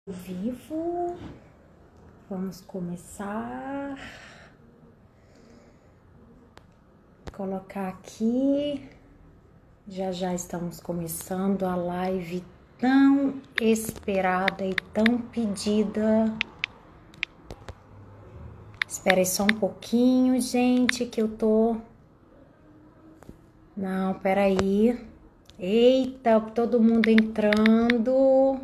Vivo, vamos começar. Colocar aqui. Já estamos começando a live tão esperada e tão pedida. Espera aí só um pouquinho, gente, que eu tô... Não, peraí. Eita, todo mundo entrando.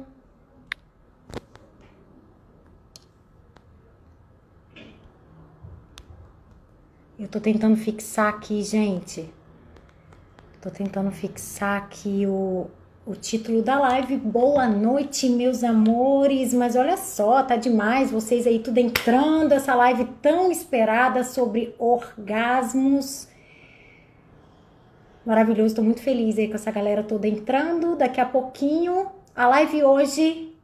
Eu tô tentando fixar aqui, gente. Tô tentando fixar aqui o título da live. Boa noite, meus amores. Mas olha só, tá demais. Vocês aí tudo entrando. Essa live tão esperada sobre orgasmos. Maravilhoso, tô muito feliz aí com essa galera toda entrando. Daqui a pouquinho, a live hoje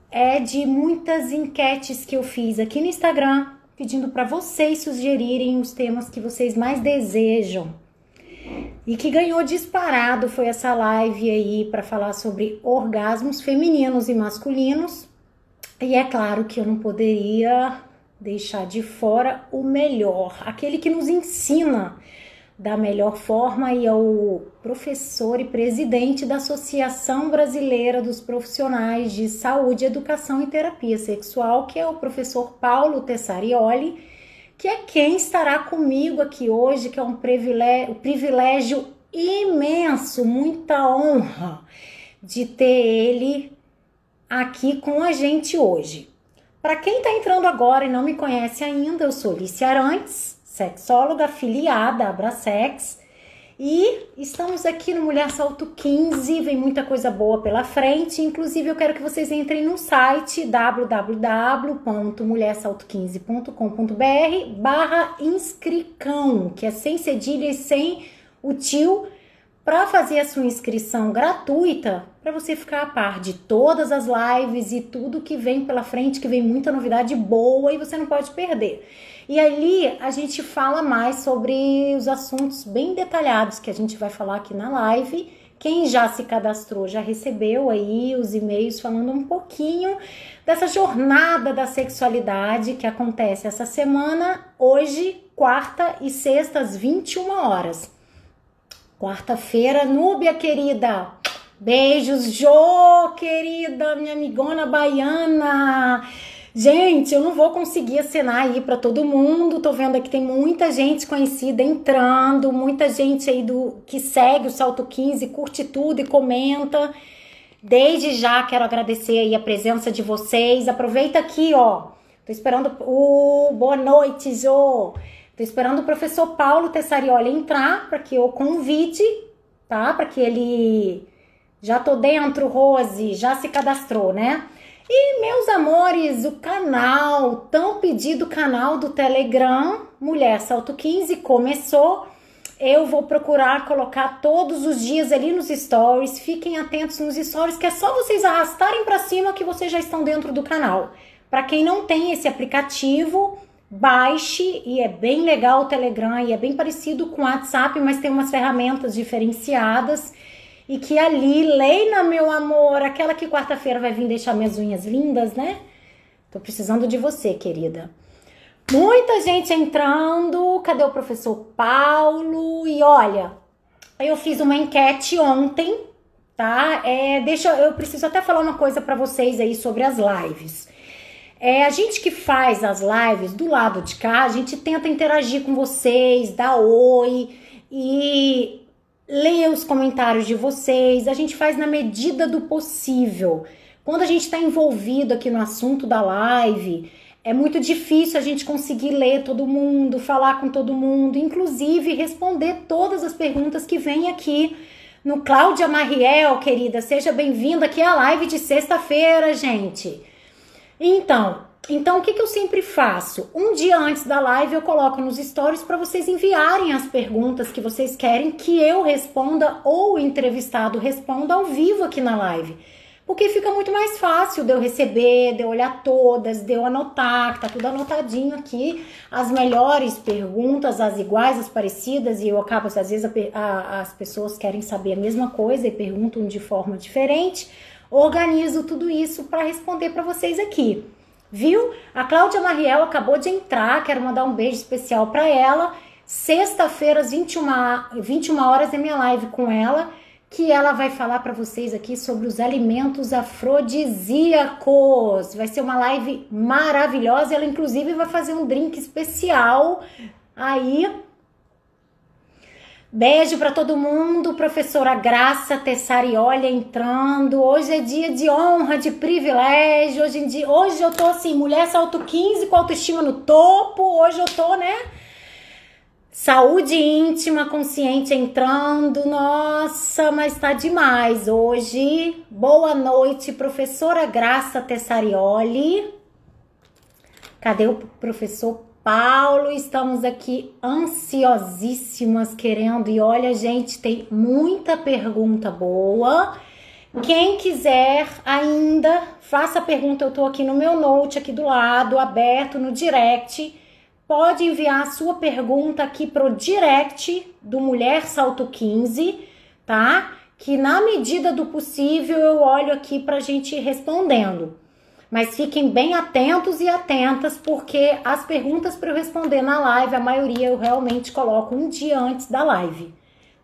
é de muitas enquetes que eu fiz aqui no Instagram, pedindo para vocês sugerirem os temas que vocês mais desejam. E que ganhou disparado foi essa live aí para falar sobre orgasmos femininos e masculinos. E é claro que eu não poderia deixar de fora o melhor, aquele que nos ensina da melhor forma, e é o professor e presidente da Associação Brasileira dos Profissionais de Saúde, Educação e Terapia Sexual, que é o professor Paulo Tessarioli, que é quem estará comigo aqui hoje, que é um privilégio imenso, muita honra de ter ele aqui com a gente hoje. Para quem está entrando agora e não me conhece ainda, eu sou Lícia Arantes, sexóloga afiliada à Abrasex, e estamos aqui no Mulher Salto 15, vem muita coisa boa pela frente. Inclusive eu quero que vocês entrem no site www.mulhersalto15.com.br/inscricão, que é sem cedilha e sem o tio, para fazer a sua inscrição gratuita, para você ficar a par de todas as lives e tudo que vem pela frente, que vem muita novidade boa e você não pode perder. E ali a gente fala mais sobre os assuntos bem detalhados que a gente vai falar aqui na live. Quem já se cadastrou já recebeu aí os e-mails falando um pouquinho dessa jornada da sexualidade que acontece essa semana, hoje, quarta e sexta, às 21 horas. Quarta-feira, Núbia, querida. Beijos, Jô, querida, minha amigona baiana. Gente, eu não vou conseguir acenar aí para todo mundo. Tô vendo aqui tem muita gente conhecida entrando, muita gente aí que segue o Salto 15, curte tudo e comenta. Desde já quero agradecer aí a presença de vocês. Aproveita aqui, ó. Tô esperando boa noite, Jô. Tô esperando o professor Paulo Tessarioli entrar para que eu convide, tá? Para que ele... Já tô dentro, Rose, já se cadastrou, né? E, meus amores, o canal, tão pedido canal do Telegram, Mulher Salto 15, começou. Eu vou procurar colocar todos os dias ali nos stories. Fiquem atentos nos stories, que é só vocês arrastarem para cima que vocês já estão dentro do canal. Para quem não tem esse aplicativo, baixe, e é bem legal o Telegram, e é bem parecido com o WhatsApp, mas tem umas ferramentas diferenciadas. E que ali, Leina, meu amor, aquela que quarta-feira vai vir deixar minhas unhas lindas, né? Tô precisando de você, querida. Muita gente entrando. Cadê o professor Paulo? E olha, eu fiz uma enquete ontem, tá? Eu preciso até falar uma coisa pra vocês aí sobre as lives. A gente que faz as lives do lado de cá, a gente tenta interagir com vocês, dar oi e... ler os comentários de vocês, a gente faz na medida do possível. Quando a gente está envolvido aqui no assunto da live, é muito difícil a gente conseguir ler todo mundo, falar com todo mundo, inclusive responder todas as perguntas que vêm aqui no Cláudia Mariel, querida. Seja bem-vinda aqui à live de sexta-feira, gente. Então, o que eu sempre faço? Um dia antes da live eu coloco nos stories para vocês enviarem as perguntas que vocês querem que eu responda ou o entrevistado responda ao vivo aqui na live. Porque fica muito mais fácil de eu receber, de eu olhar todas, de eu anotar, que tá tudo anotadinho aqui, as melhores perguntas, as iguais, as parecidas, e eu acabo, às vezes as pessoas querem saber a mesma coisa e perguntam de forma diferente. organizo tudo isso para responder para vocês aqui. Viu? A Cláudia Mariel acabou de entrar, quero mandar um beijo especial para ela. Sexta-feira, às 21 horas, é minha live com ela, que ela vai falar para vocês aqui sobre os alimentos afrodisíacos. Vai ser uma live maravilhosa, ela inclusive vai fazer um drink especial aí. Beijo para todo mundo, professora Graça Tessarioli entrando. Hoje é dia de honra, de privilégio. Hoje eu tô assim, mulher salto 15 com autoestima no topo. Hoje eu tô, né? Saúde íntima, consciente entrando. Nossa, mas tá demais hoje. Boa noite, professora Graça Tessarioli. Cadê o professor Paulo? Estamos aqui ansiosíssimas querendo. E olha, gente, tem muita pergunta boa. Quem quiser ainda, faça a pergunta. Eu tô aqui no meu note, aqui do lado, aberto no direct. Pode enviar a sua pergunta aqui pro direct do Mulher Salto 15, tá? Que na medida do possível eu olho aqui pra gente ir respondendo. Mas fiquem bem atentos e atentas, porque as perguntas para eu responder na live, a maioria eu realmente coloco um dia antes da live,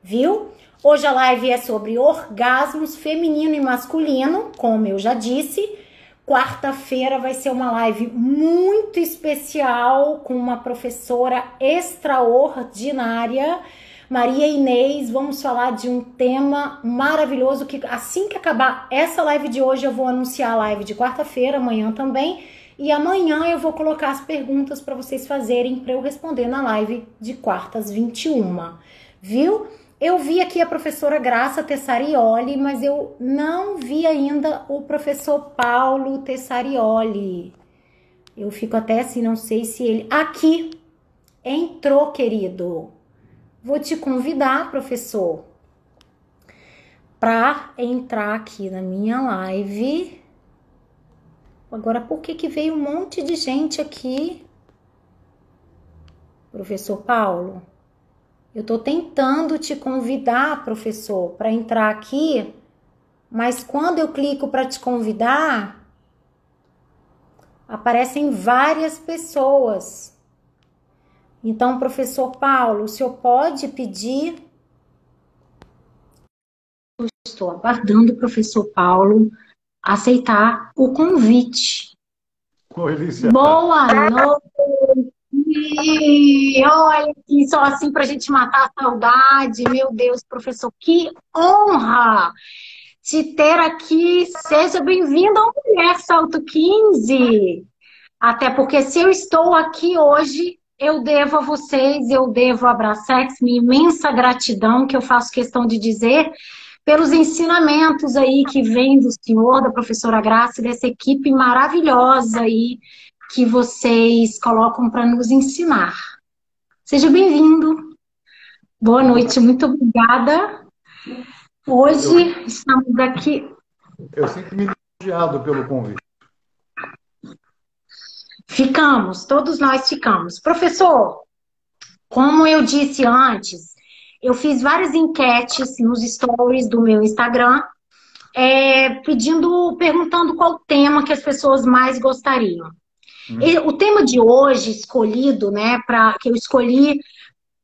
viu? Hoje a live é sobre orgasmos feminino e masculino, como eu já disse. Quarta-feira vai ser uma live muito especial com uma professora extraordinária, Maria Inês. Vamos falar de um tema maravilhoso que assim que acabar essa live de hoje eu vou anunciar a live de quarta-feira, amanhã também, e amanhã eu vou colocar as perguntas para vocês fazerem para eu responder na live de quartas 21, viu? Eu vi aqui a professora Graça Tessarioli, mas eu não vi ainda o professor Paulo Tessarioli. Eu fico até assim, não sei se ele... Aqui, entrou, querido. Vou te convidar, professor, para entrar aqui na minha live. Agora, por que veio um monte de gente aqui? Professor Paulo, eu tô tentando te convidar, professor, para entrar aqui, mas quando eu clico para te convidar, aparecem várias pessoas. Então, professor Paulo, o senhor pode pedir? Eu estou aguardando o professor Paulo aceitar o convite. Oi, Lícia. Boa noite! Olha aqui, só assim para a gente matar a saudade. Meu Deus, professor, que honra te ter aqui. Seja bem-vindo ao Mulher Salto 15. Até porque se eu estou aqui hoje, eu devo a vocês, eu devo a Abracex minha imensa gratidão, que eu faço questão de dizer, pelos ensinamentos aí que vem do senhor, da professora Graça e dessa equipe maravilhosa aí que vocês colocam para nos ensinar. Seja bem-vindo. Boa noite, muito obrigada. Hoje estamos aqui... Eu sinto-me elogiado pelo convite. Ficamos, todos nós ficamos. Professor, como eu disse antes, eu fiz várias enquetes nos stories do meu Instagram, perguntando qual tema que as pessoas mais gostariam. O tema de hoje escolhido, né, que eu escolhi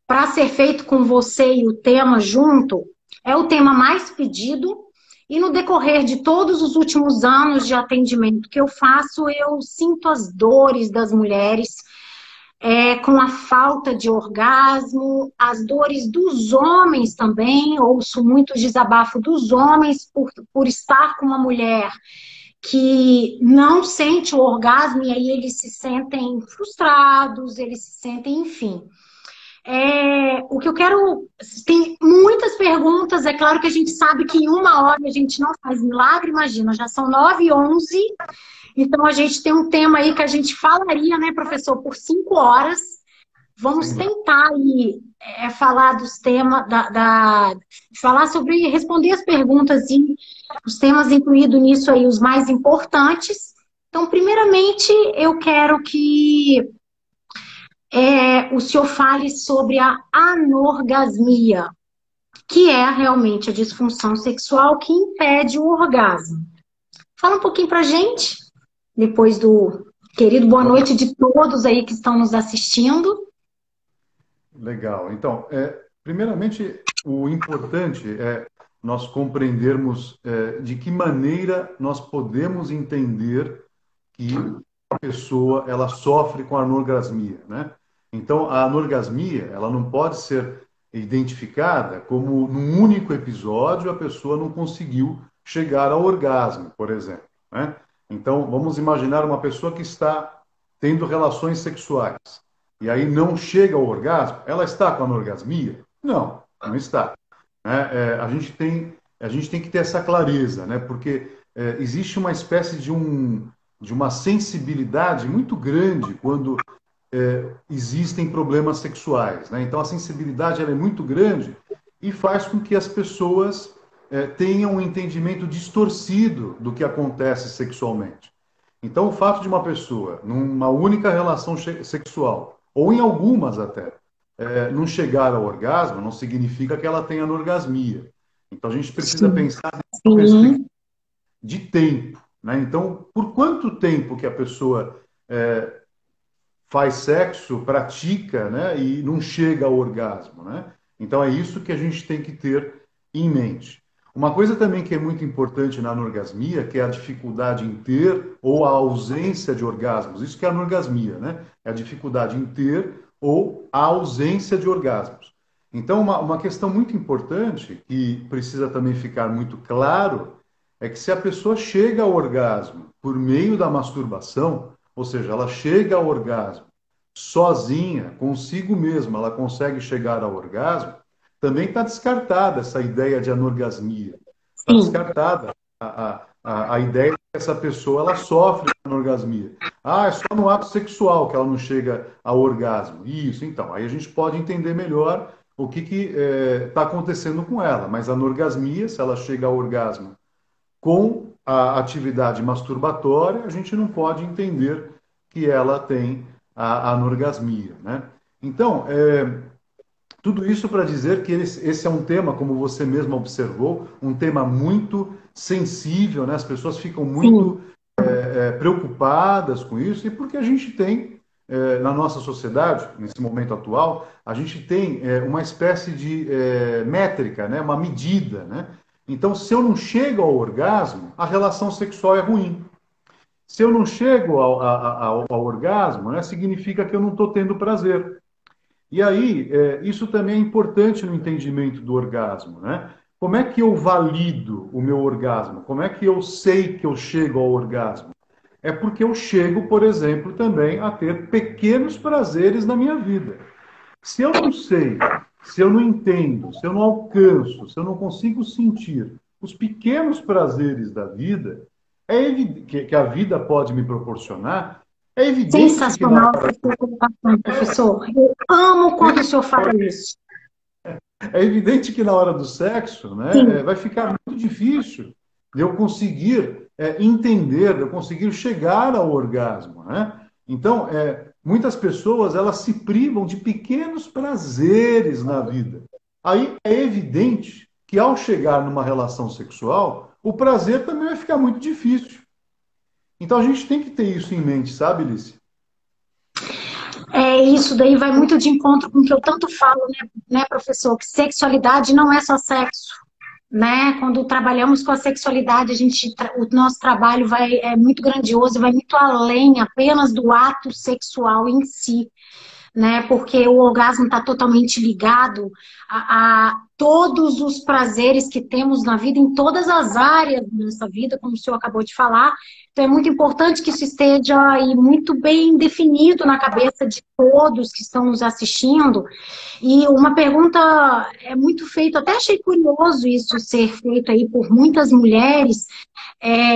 para ser feito com você e o tema junto, é o tema mais pedido. E no decorrer de todos os últimos anos de atendimento que eu faço, eu sinto as dores das mulheres com a falta de orgasmo, as dores dos homens também. Ouço muito desabafo dos homens por estar com uma mulher que não sente o orgasmo e aí eles se sentem frustrados, eles se sentem, enfim. O que eu quero... Tem muitas perguntas, é claro que a gente sabe que em 1 hora a gente não faz milagre, imagina, já são 9h11, então a gente tem um tema aí que a gente falaria, né, professor, por 5 horas. Vamos tentar aí falar dos temas, falar sobre, responder as perguntas e os temas incluídos nisso aí, os mais importantes. Então, primeiramente, eu quero que o senhor fale sobre a anorgasmia, que é realmente a disfunção sexual que impede o orgasmo. Fala um pouquinho pra gente, depois do querido boa noite de todos aí que estão nos assistindo. Legal. Então, primeiramente, o importante é nós compreendermos de que maneira nós podemos entender que a pessoa ela sofre com a anorgasmia, né? Então, a anorgasmia ela não pode ser identificada como num único episódio a pessoa não conseguiu chegar ao orgasmo, por exemplo, né? Então, vamos imaginar uma pessoa que está tendo relações sexuais e aí não chega ao orgasmo, ela está com anorgasmia? Não, não está. Né? A gente tem que ter essa clareza, né? Porque existe uma espécie de uma sensibilidade muito grande quando existem problemas sexuais, né? Então a sensibilidade ela é muito grande e faz com que as pessoas tenham um entendimento distorcido do que acontece sexualmente. Então o fato de uma pessoa, numa única relação sexual, ou em algumas até, não chegar ao orgasmo, não significa que ela tenha anorgasmia. Então a gente precisa Sim, pensar numa perspectiva sim, de tempo, né? Então, por quanto tempo que a pessoa faz sexo, pratica, né, e não chega ao orgasmo, né? Então é isso que a gente tem que ter em mente. Uma coisa também que é muito importante na anorgasmia, que é a dificuldade em ter ou a ausência de orgasmos. Isso que é a anorgasmia, né? É a dificuldade em ter ou a ausência de orgasmos. Então, uma questão muito importante, que precisa também ficar muito claro, é que se a pessoa chega ao orgasmo por meio da masturbação, ou seja, ela chega ao orgasmo sozinha, consigo mesma, ela consegue chegar ao orgasmo, também está descartada essa ideia de anorgasmia. Está sim. descartada a ideia de que essa pessoa ela sofre com anorgasmia. Ah, é só no ato sexual que ela não chega ao orgasmo. Isso, então. Aí a gente pode entender melhor o que está acontecendo com ela. Mas a anorgasmia, se ela chega ao orgasmo com a atividade masturbatória, a gente não pode entender que ela tem a anorgasmia, né? Então, tudo isso para dizer que esse é um tema, como você mesmo observou, um tema muito sensível, né? As pessoas ficam muito Sim. preocupadas com isso, e porque a gente tem, na nossa sociedade, nesse momento atual, a gente tem uma espécie de métrica, né? Uma medida, né? Então, se eu não chego ao orgasmo, a relação sexual é ruim. Se eu não chego ao orgasmo, né, significa que eu não estou tendo prazer. E aí, isso também é importante no entendimento do orgasmo, né? Como é que eu valido o meu orgasmo? Como é que eu sei que eu chego ao orgasmo? É porque eu chego, por exemplo, também a ter pequenos prazeres na minha vida. Se eu não sei, se eu não entendo, se eu não alcanço, se eu não consigo sentir os pequenos prazeres da vida, que a vida pode me proporcionar, é evidente que na Sensacional essa sua colocação, professor. Eu amo quando o senhor fala isso. É evidente que na hora do sexo, né, Sim, vai ficar muito difícil de eu conseguir entender, de eu conseguir chegar ao orgasmo, né? Então, muitas pessoas elas se privam de pequenos prazeres na vida. Aí é evidente que ao chegar numa relação sexual, o prazer também vai ficar muito difícil. Então a gente tem que ter isso em mente, sabe, Alice? isso daí vai muito de encontro com o que eu tanto falo, né, professor? Que sexualidade não é só sexo, né? Quando trabalhamos com a sexualidade, o nosso trabalho é muito grandioso, vai muito além apenas do ato sexual em si, né? Porque o orgasmo está totalmente ligado a todos os prazeres que temos na vida, em todas as áreas da nossa vida, como o senhor acabou de falar. Então é muito importante que isso esteja aí muito bem definido na cabeça de todos que estão nos assistindo. E uma pergunta é muito feita, até achei curioso isso ser feito aí por muitas mulheres,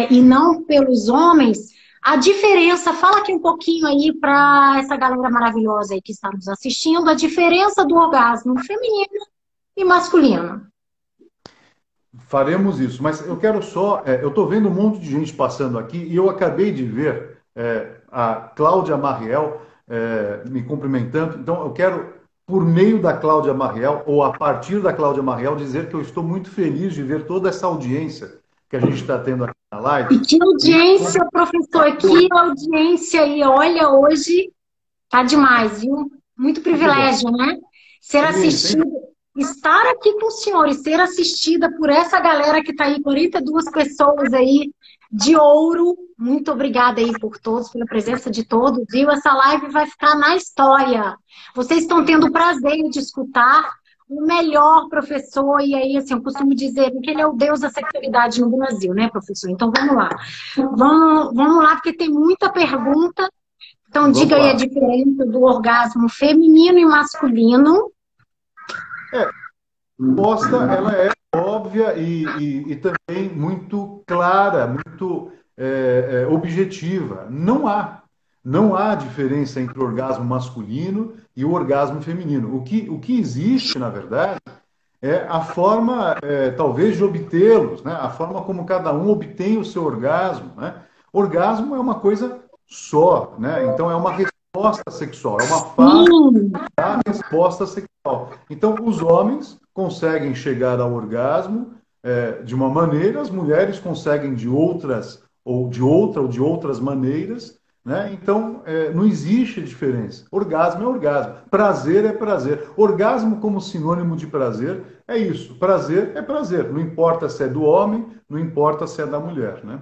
e não pelos homens. A diferença, fala aqui um pouquinho aí para essa galera maravilhosa aí que está nos assistindo, a diferença do orgasmo feminino e masculino. Faremos isso, mas eu quero só. Eu estou vendo um monte de gente passando aqui e eu acabei de ver a Cláudia Marriel me cumprimentando. Então, eu quero, por meio da Cláudia Marriel, ou a partir da Cláudia Marriel, dizer que eu estou muito feliz de ver toda essa audiência que a gente está tendo aqui na live. E que audiência, professor, que audiência aí. Olha, hoje tá demais, viu? Muito privilégio, né? Ser Sim, assistida, estar aqui com o senhor e ser assistida por essa galera que tá aí, 42 pessoas aí de ouro. Muito obrigada aí por todos, pela presença de todos, viu? Essa live vai ficar na história. Vocês estão tendo o prazer de escutar o melhor professor, e aí, assim, eu costumo dizer que ele é o deus da sexualidade no Brasil, né, professor? Então, vamos lá. Vamos lá, porque tem muita pergunta. Então, diga vamos aí a lá. diferença do orgasmo feminino e masculino. É, a resposta ela é óbvia e também muito clara, muito objetiva. Não há diferença entre o orgasmo masculino e o orgasmo feminino. O que existe, na verdade, é a forma, talvez, de obtê-los, né? A forma como cada um obtém o seu orgasmo, né? Orgasmo é uma coisa só, né? Então é uma resposta sexual, é uma fase Sim, da resposta sexual. Então os homens conseguem chegar ao orgasmo de uma maneira, as mulheres conseguem de outras ou de outras maneiras, né? Então não existe diferença. Orgasmo é orgasmo, prazer é prazer. Orgasmo como sinônimo de prazer é isso. Prazer é prazer. Não importa se é do homem, não importa se é da mulher, né?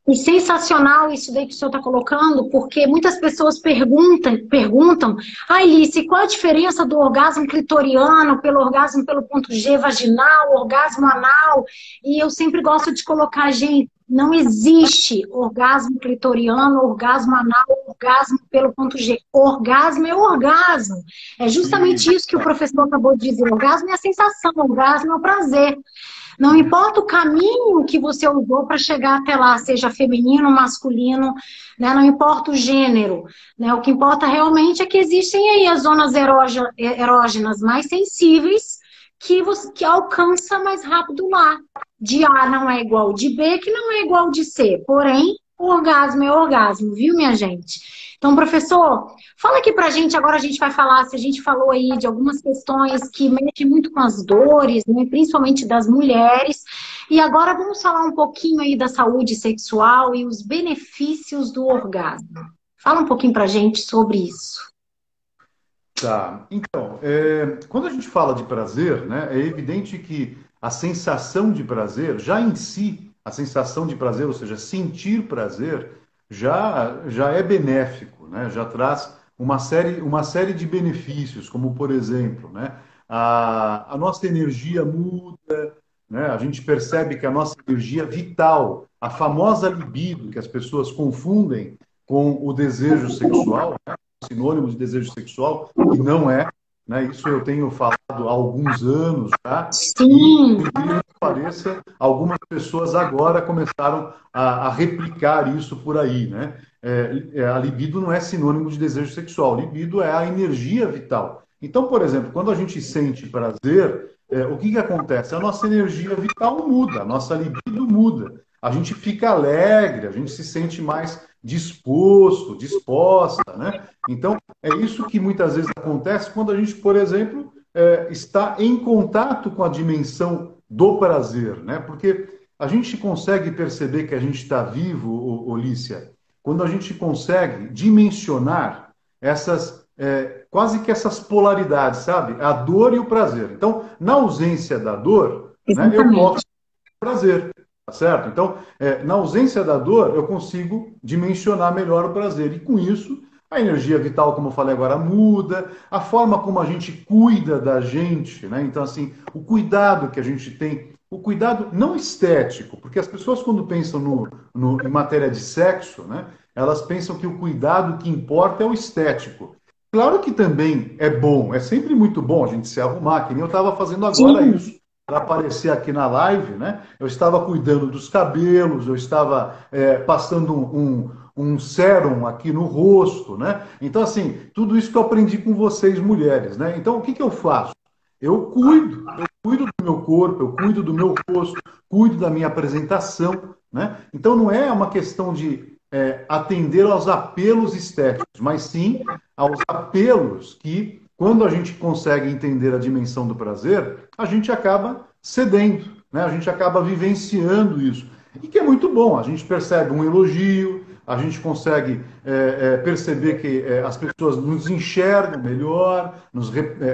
e sensacional isso daí que o senhor está colocando, porque muitas pessoas perguntam, Alice, qual a diferença do orgasmo clitoriano pelo orgasmo pelo ponto G vaginal, orgasmo anal? E eu sempre gosto de colocar, gente, não existe orgasmo clitoriano, orgasmo anal, orgasmo pelo ponto G. Orgasmo é orgasmo. É E, justamente isso que o professor acabou de dizer. Orgasmo é a sensação, orgasmo é o prazer. Não importa o caminho que você usou para chegar até lá, seja feminino, masculino, né? Não importa o gênero, né? O que importa realmente é que existem aí as zonas erógenas mais sensíveis que alcança mais rápido lá. De A não é igual de B, que não é igual de C. Porém, o orgasmo é orgasmo, viu, minha gente? Então, professor, fala aqui pra gente, agora a gente vai falar, se a gente falou aí de algumas questões que mexem muito com as dores, né, principalmente das mulheres, e agora vamos falar um pouquinho aí da saúde sexual e os benefícios do orgasmo. Fala um pouquinho pra gente sobre isso. Tá. Então, quando a gente fala de prazer, né, é evidente que a sensação de prazer, já em si, a sensação de prazer, ou seja, sentir prazer, já é benéfico, né, já traz uma série de benefícios, como, por exemplo, né, a nossa energia muda, né, a gente percebe que a nossa energia vital, a famosa libido, que as pessoas confundem com o desejo sexual, sinônimo de desejo sexual, e não é, né? Isso eu tenho falado há alguns anos já, e, por Sim, incrível que pareça, algumas pessoas agora começaram a replicar isso por aí, né? A libido não é sinônimo de desejo sexual, libido é a energia vital. Então, por exemplo, quando a gente sente prazer, o que acontece? A nossa energia vital muda, a nossa libido muda. A gente fica alegre, a gente se sente mais disposto, disposta, né? Então, é isso que muitas vezes acontece quando a gente, por exemplo, está em contato com a dimensão do prazer, né? Porque a gente consegue perceber que a gente está vivo, Olícia, quando a gente consegue dimensionar quase que essas polaridades, sabe? A dor e o prazer. Então, na ausência da dor, né, eu posso exatamente. ter prazer, tá certo? Então, na ausência da dor, eu consigo dimensionar melhor o prazer. E com isso, a energia vital, como eu falei agora, muda, a forma como a gente cuida da gente, né? Então, assim, o cuidado que a gente tem, o cuidado não estético, porque as pessoas, quando pensam em matéria de sexo, né, elas pensam que o cuidado que importa é o estético. Claro que também é bom, é sempre muito bom a gente se arrumar, que nem eu estava fazendo agora Sim, isso para aparecer aqui na live, né? Eu estava cuidando dos cabelos, eu estava passando um sérum aqui no rosto, né? Então, assim, tudo isso que eu aprendi com vocês, mulheres, né? Então, o que que eu faço? Eu cuido do meu corpo, eu cuido do meu rosto, cuido da minha apresentação, né? Então, não é uma questão de atender aos apelos estéticos, mas sim aos apelos que, quando a gente consegue entender a dimensão do prazer, a gente acaba cedendo, né? A gente acaba vivenciando isso. E que é muito bom. A gente percebe um elogio, a gente consegue perceber que as pessoas nos enxergam melhor,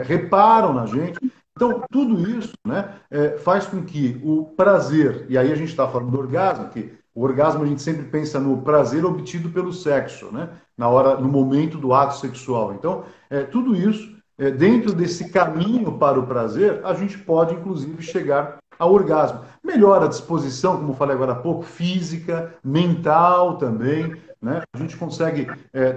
reparam na gente. Então, tudo isso, né, faz com que o prazer, e aí a gente está falando do orgasmo, que o orgasmo a gente sempre pensa no prazer obtido pelo sexo, né, no momento do ato sexual. Então, tudo isso, dentro desse caminho para o prazer, a gente pode, inclusive, chegar ao orgasmo. Melhora a disposição, como eu falei agora há pouco, física, mental também, né? A gente consegue,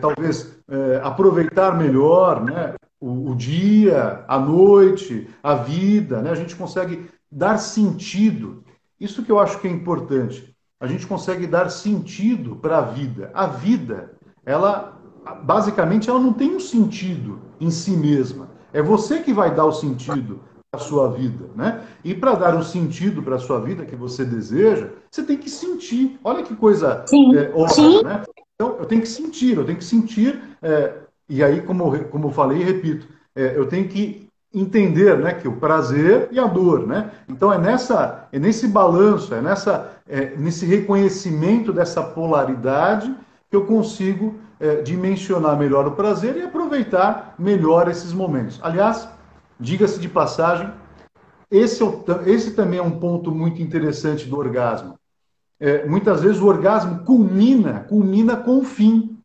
talvez, aproveitar melhor, né? O dia, a noite, a vida, né? A gente consegue dar sentido. Isso que eu acho que é importante. A gente consegue dar sentido para a vida. A vida, ela, basicamente, ela não tem um sentido em si mesma. É você que vai dar o sentido a sua vida, né? E para dar um sentido para a sua vida que você deseja, você tem que sentir. Olha que coisa Sim, óbvia, sim. né? Então, eu tenho que sentir, e aí, como eu falei e repito, eu tenho que entender, né, que o prazer e a dor, né? Então, é nesse balanço, nesse reconhecimento dessa polaridade que eu consigo dimensionar melhor o prazer e aproveitar melhor esses momentos. Aliás, diga-se de passagem, esse também é um ponto muito interessante do orgasmo. Muitas vezes o orgasmo culmina com o fim.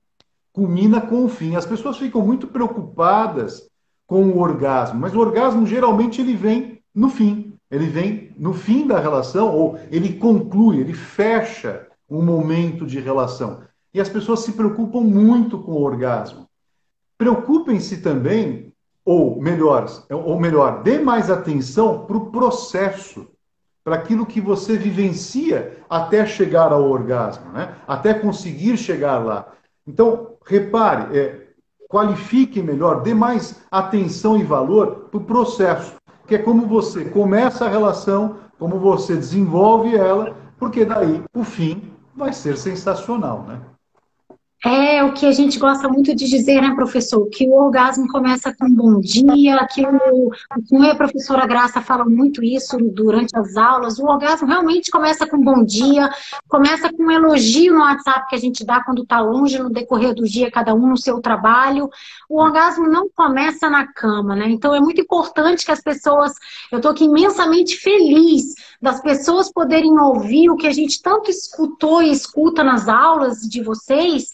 Culmina com o fim. As pessoas ficam muito preocupadas com o orgasmo, mas o orgasmo geralmente ele vem no fim. Ele vem no fim da relação, ou ele conclui, ele fecha um momento de relação. E as pessoas se preocupam muito com o orgasmo. Preocupem-se também, ou melhor, dê mais atenção para o processo, para aquilo que você vivencia até chegar ao orgasmo, né? Até conseguir chegar lá. Então, repare, qualifique melhor, dê mais atenção e valor para o processo, que é como você começa a relação, como você desenvolve ela, porque daí o fim vai ser sensacional, né? É o que a gente gosta muito de dizer, né, professor? Que o orgasmo começa com um bom dia, o senhor e a professora Graça falam muito isso durante as aulas. O orgasmo realmente começa com um bom dia, começa com um elogio no WhatsApp que a gente dá quando está longe, no decorrer do dia, cada um no seu trabalho. O orgasmo não começa na cama, né? Então é muito importante que as pessoas. Eu estou aqui imensamente feliz das pessoas poderem ouvir o que a gente tanto escutou e escuta nas aulas de vocês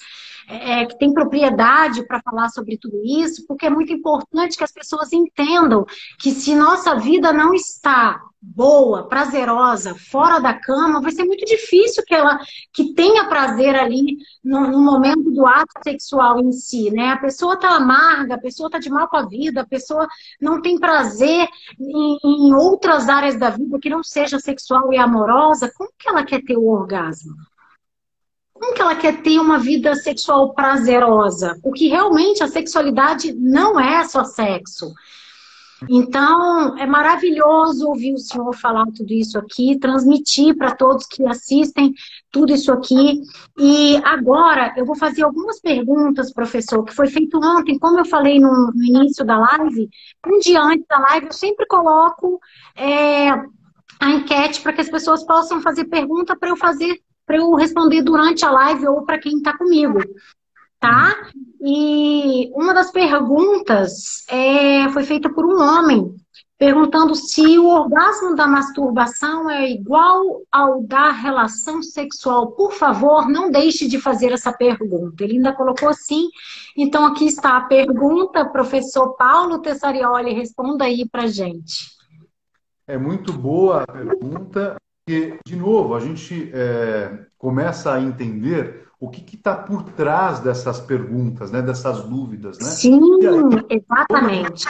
que tem propriedade para falar sobre tudo isso, porque é muito importante que as pessoas entendam que se nossa vida não está boa, prazerosa, fora da cama, vai ser muito difícil que tenha prazer ali no momento do ato sexual em si, né? A pessoa tá amarga, a pessoa tá de mal com a vida, a pessoa não tem prazer em outras áreas da vida que não seja sexual e amorosa, como que ela quer ter o orgasmo? Como que ela quer ter uma vida sexual prazerosa? Porque realmente a sexualidade não é só sexo. Então, é maravilhoso ouvir o senhor falar tudo isso aqui, transmitir para todos que assistem tudo isso aqui. E agora eu vou fazer algumas perguntas, professor, que foi feito ontem, como eu falei no início da live, um dia antes da live, eu sempre coloco a enquete para que as pessoas possam fazer pergunta para eu responder durante a live ou para quem está comigo, tá? E uma das perguntas foi feita por um homem, perguntando se o orgasmo da masturbação é igual ao da relação sexual. Por favor, não deixe de fazer essa pergunta. Ele ainda colocou assim. Então, aqui está a pergunta. Professor Paulo Tessarioli, responda aí para gente. É muito boa a pergunta, porque, de novo, a gente começa a entender o que está por trás dessas perguntas, né, dessas dúvidas, né? Sim, E aí, exatamente.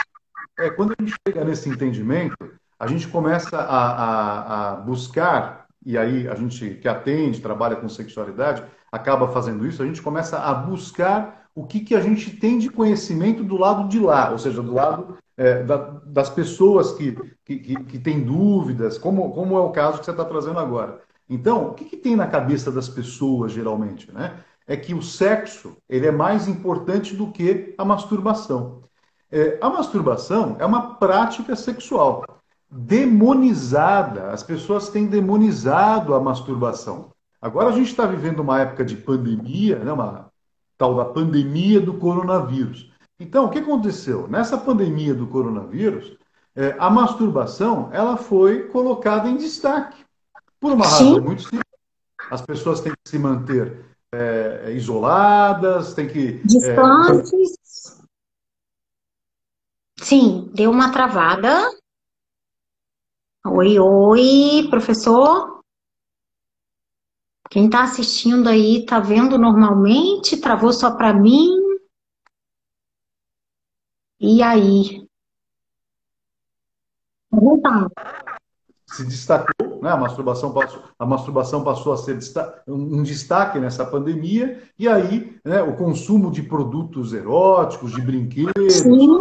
quando a gente chega nesse entendimento, a gente começa a buscar, e aí a gente que atende, trabalha com sexualidade, acaba fazendo isso, a gente começa a buscar o que a gente tem de conhecimento do lado de lá, ou seja, do lado das pessoas que têm dúvidas, como é o caso que você está trazendo agora. Então, o que tem na cabeça das pessoas, geralmente, né? É que o sexo ele é mais importante do que a masturbação. A masturbação é uma prática sexual. demonizada. As pessoas têm demonizado a masturbação. Agora a gente está vivendo uma época de pandemia, né, uma tal da pandemia do coronavírus. Então, o que aconteceu? Nessa pandemia do coronavírus, a masturbação ela foi colocada em destaque. Por uma razão Sim, muito simples. As pessoas têm que se manter isoladas, têm que. distantes. Sim, deu uma travada. Oi, oi, professor. Quem está assistindo aí está vendo normalmente? Travou só para mim? E aí? Tá voltando. Se destacou, né? A masturbação passou a ser um destaque nessa pandemia, e aí, né, o consumo de produtos eróticos, de brinquedos, Sim,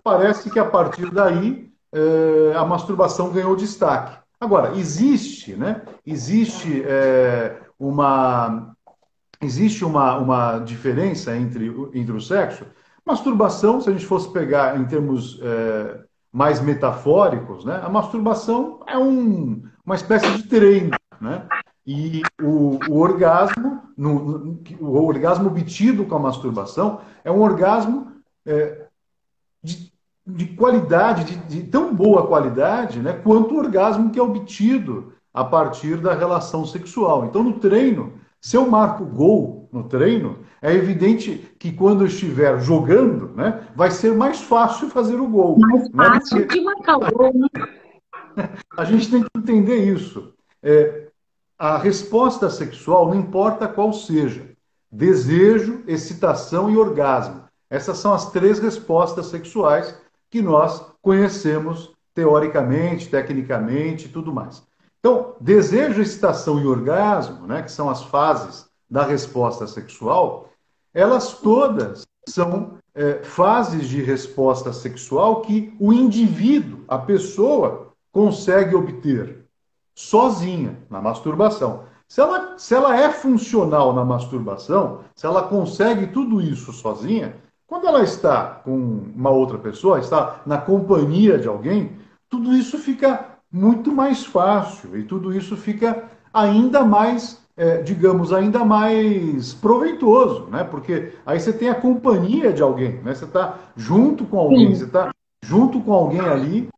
parece que a partir daí a masturbação ganhou destaque. Agora, existe, né? Existe uma diferença entre o sexo. Masturbação, se a gente fosse pegar em termos mais metafóricos, né? A masturbação é uma espécie de treino, né? E o orgasmo, o orgasmo obtido com a masturbação é um orgasmo de, de qualidade, de tão boa qualidade, né, quanto o orgasmo que é obtido a partir da relação sexual. Então, no treino, se eu marco gol no treino, é evidente que quando eu estiver jogando, né, vai ser mais fácil fazer o gol, mais né? fácil de marcar o gol, né? A gente tem que entender isso. A resposta sexual, não importa qual seja, desejo, excitação e orgasmo. Essas são as três respostas sexuais que nós conhecemos teoricamente, tecnicamente e tudo mais. Então, desejo, excitação e orgasmo, né, que são as fases da resposta sexual, elas todas são fases de resposta sexual que o indivíduo, a pessoa, consegue obter sozinha na masturbação. Se ela é funcional na masturbação, se ela consegue tudo isso sozinha, quando ela está com uma outra pessoa, está na companhia de alguém, tudo isso fica muito mais fácil e tudo isso fica ainda mais, digamos, ainda mais proveitoso, né? Porque aí você tem a companhia de alguém, né? Você está junto com alguém, você Sim. está junto com alguém ali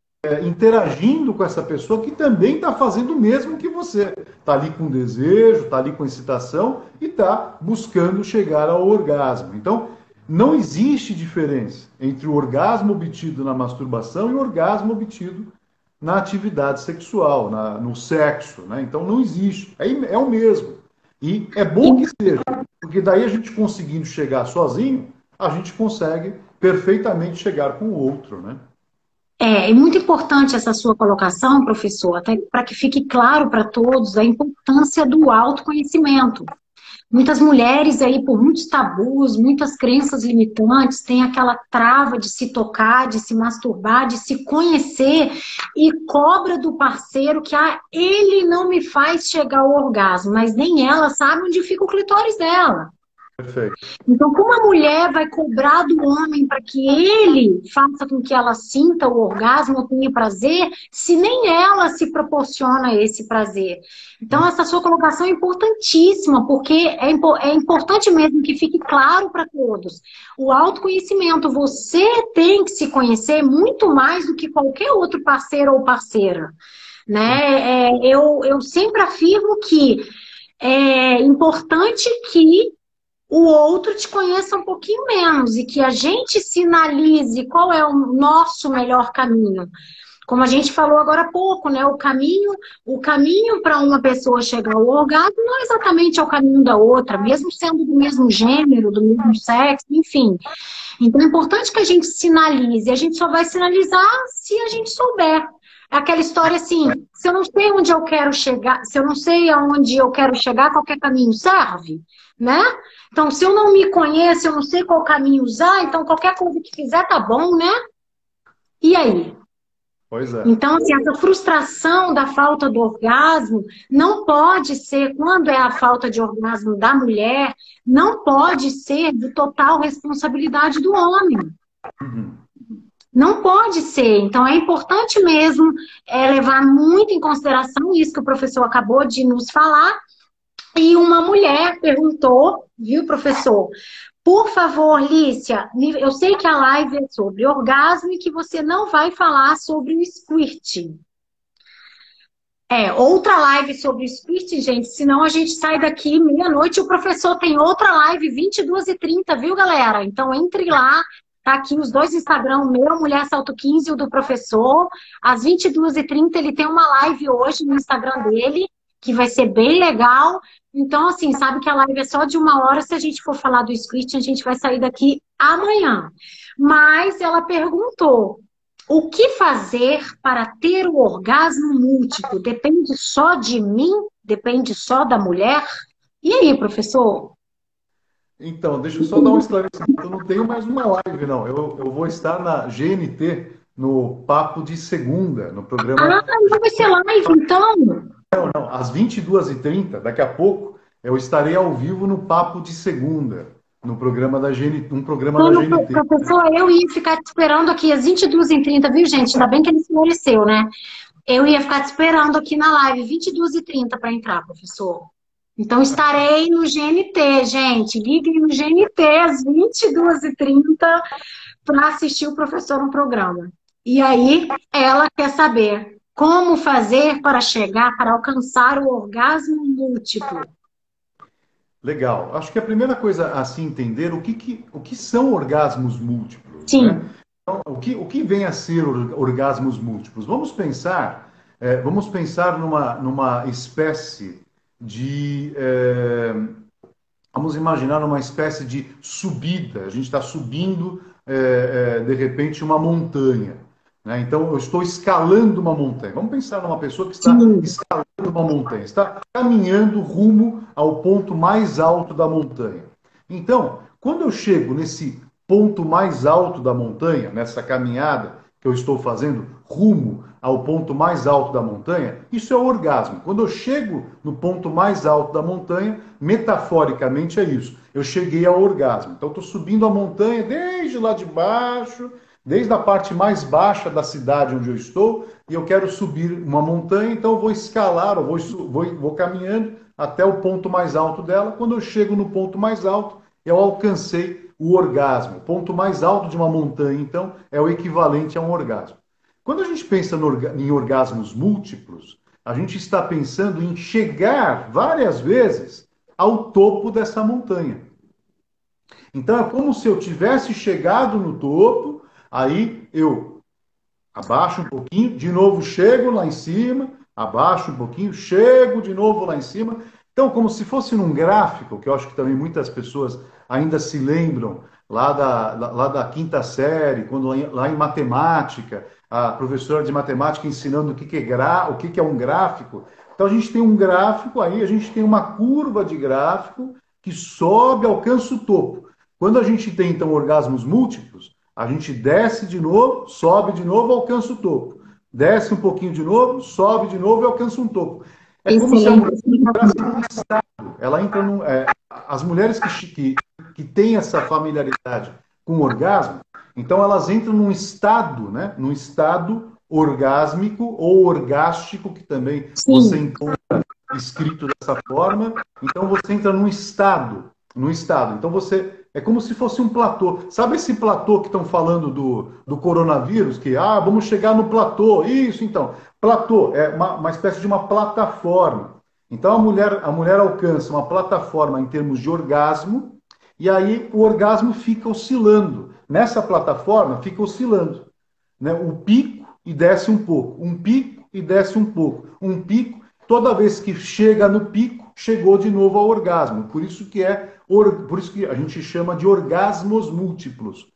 interagindo com essa pessoa que também está fazendo o mesmo que você. Está ali com desejo, está ali com excitação e está buscando chegar ao orgasmo. Então, não existe diferença entre o orgasmo obtido na masturbação e o orgasmo obtido na atividade sexual, no sexo. Né? Então, não existe. É o mesmo. E é bom que seja, porque daí a gente conseguindo chegar sozinho, a gente consegue perfeitamente chegar com o outro, né? É muito importante essa sua colocação, professor, até para que fique claro para todos a importância do autoconhecimento. Muitas mulheres aí, por muitos tabus, muitas crenças limitantes, têm aquela trava de se tocar, de se masturbar, de se conhecer e cobra do parceiro que ele não me faz chegar ao orgasmo, mas nem ela sabe onde fica o clitóris dela. Perfeito. Então, como a mulher vai cobrar do homem para que ele faça com que ela sinta o orgasmo ou tenha prazer, se nem ela se proporciona esse prazer? Então, essa sua colocação é importantíssima, porque é importante mesmo que fique claro para todos. O autoconhecimento, você tem que se conhecer muito mais do que qualquer outro parceiro ou parceira. Né? Eu sempre afirmo que é importante que o outro te conheça um pouquinho menos e que a gente sinalize qual é o nosso melhor caminho. Como a gente falou agora há pouco, né? O caminho para uma pessoa chegar ao orgasmo não exatamente é o caminho da outra, mesmo sendo do mesmo gênero, do mesmo sexo, enfim. Então é importante que a gente sinalize. A gente só vai sinalizar se a gente souber. É aquela história assim, se eu não sei onde eu quero chegar, se eu não sei aonde eu quero chegar, qualquer caminho serve, né? Então, se eu não me conheço, eu não sei qual caminho usar, então qualquer coisa que fizer tá bom, né? E aí? Pois é. Então, assim, essa frustração da falta do orgasmo não pode ser, quando é a falta de orgasmo da mulher, não pode ser de total responsabilidade do homem. Uhum. Não pode ser. Então, é importante mesmo levar muito em consideração isso que o professor acabou de nos falar. E uma mulher perguntou, viu, professor? Por favor, Lícia, eu sei que a live é sobre orgasmo e que você não vai falar sobre o squirting. Outra live sobre o squirting, gente, senão a gente sai daqui meia-noite e o professor tem outra live 22h30, viu, galera? Então entre lá, tá aqui os dois Instagram, o meu, Mulher Salto 15 e o do professor. Às 22h30 ele tem uma live hoje no Instagram dele, que vai ser bem legal. Então, assim, sabe que a live é só de 1 hora, se a gente for falar do squirting, a gente vai sair daqui amanhã. Mas ela perguntou: o que fazer para ter o orgasmo múltiplo? Depende só de mim? Depende só da mulher? E aí, professor? Então, deixa eu só dar um esclarecimento. Eu não tenho mais uma live, não. Eu vou estar na GNT, no Papo de Segunda, no programa. Não vai ser live, então? Não, às 22h30, daqui a pouco, eu estarei ao vivo no Papo de Segunda, no programa da GNT, um programa da GNT. Professor, eu ia ficar te esperando aqui às 22h30, viu, gente? Ainda bem que ele esclareceu, né? Eu ia ficar te esperando aqui na live, 22h30 para entrar, professor. Então, estarei no GNT, gente. Liguem no GNT às 22h30 para assistir o professor no programa. E aí, ela quer saber como fazer para chegar, para alcançar o orgasmo múltiplo. Legal. Acho que a primeira coisa a se entender o que são orgasmos múltiplos. Sim. Né? Então, o que vem a ser orgasmos múltiplos? Vamos pensar numa espécie de. Vamos imaginar uma espécie de subida. A gente está subindo, de repente, uma montanha. Né? Então, eu estou escalando uma montanha. Vamos pensar numa pessoa que está escalando uma montanha, está caminhando rumo ao ponto mais alto da montanha. Então, quando eu chego nesse ponto mais alto da montanha, nessa caminhada que eu estou fazendo rumo ao ponto mais alto da montanha, isso é o orgasmo. Quando eu chego no ponto mais alto da montanha, metaforicamente é isso. Eu cheguei ao orgasmo. Então, estou subindo a montanha desde lá de baixo, desde a parte mais baixa da cidade onde eu estou, e eu quero subir uma montanha, então eu vou escalar, eu vou caminhando até o ponto mais alto dela. Quando eu chego no ponto mais alto, eu alcancei o orgasmo. O ponto mais alto de uma montanha, então, é o equivalente a um orgasmo. Quando a gente pensa em orgasmos múltiplos, a gente está pensando em chegar várias vezes ao topo dessa montanha. Então, é como se eu tivesse chegado no topo, aí eu abaixo um pouquinho, de novo chego lá em cima, abaixo um pouquinho, chego de novo lá em cima. Então, como se fosse num gráfico, que eu acho que também muitas pessoas ainda se lembram, lá da quinta série, quando lá em matemática, a professora de matemática ensinando o que é um gráfico. Então, a gente tem um gráfico aí, a gente tem uma curva de gráfico que sobe, alcança o topo. Quando a gente tem, então, orgasmos múltiplos, a gente desce de novo, sobe de novo, alcança o topo. Desce um pouquinho de novo, sobe de novo e alcança um topo. É como se a mulher entrasse num estado. Ela entra num, as mulheres que têm essa familiaridade com o orgasmo, então elas entram num estado, né? Num estado orgásmico ou orgástico, que também você encontra escrito dessa forma. Então você entra num estado. Então você é como se fosse um platô. Sabe esse platô que estão falando do coronavírus? Que vamos chegar no platô. Isso, então. Platô é uma espécie de uma plataforma. Então a mulher alcança uma plataforma em termos de orgasmo, e aí o orgasmo fica oscilando. Nessa plataforma fica oscilando. Né? O pico e desce um pouco. Um pico e desce um pouco. Um pico. Toda vez que chega no pico, chegou de novo ao orgasmo. Por isso que a gente chama de orgasmos múltiplos.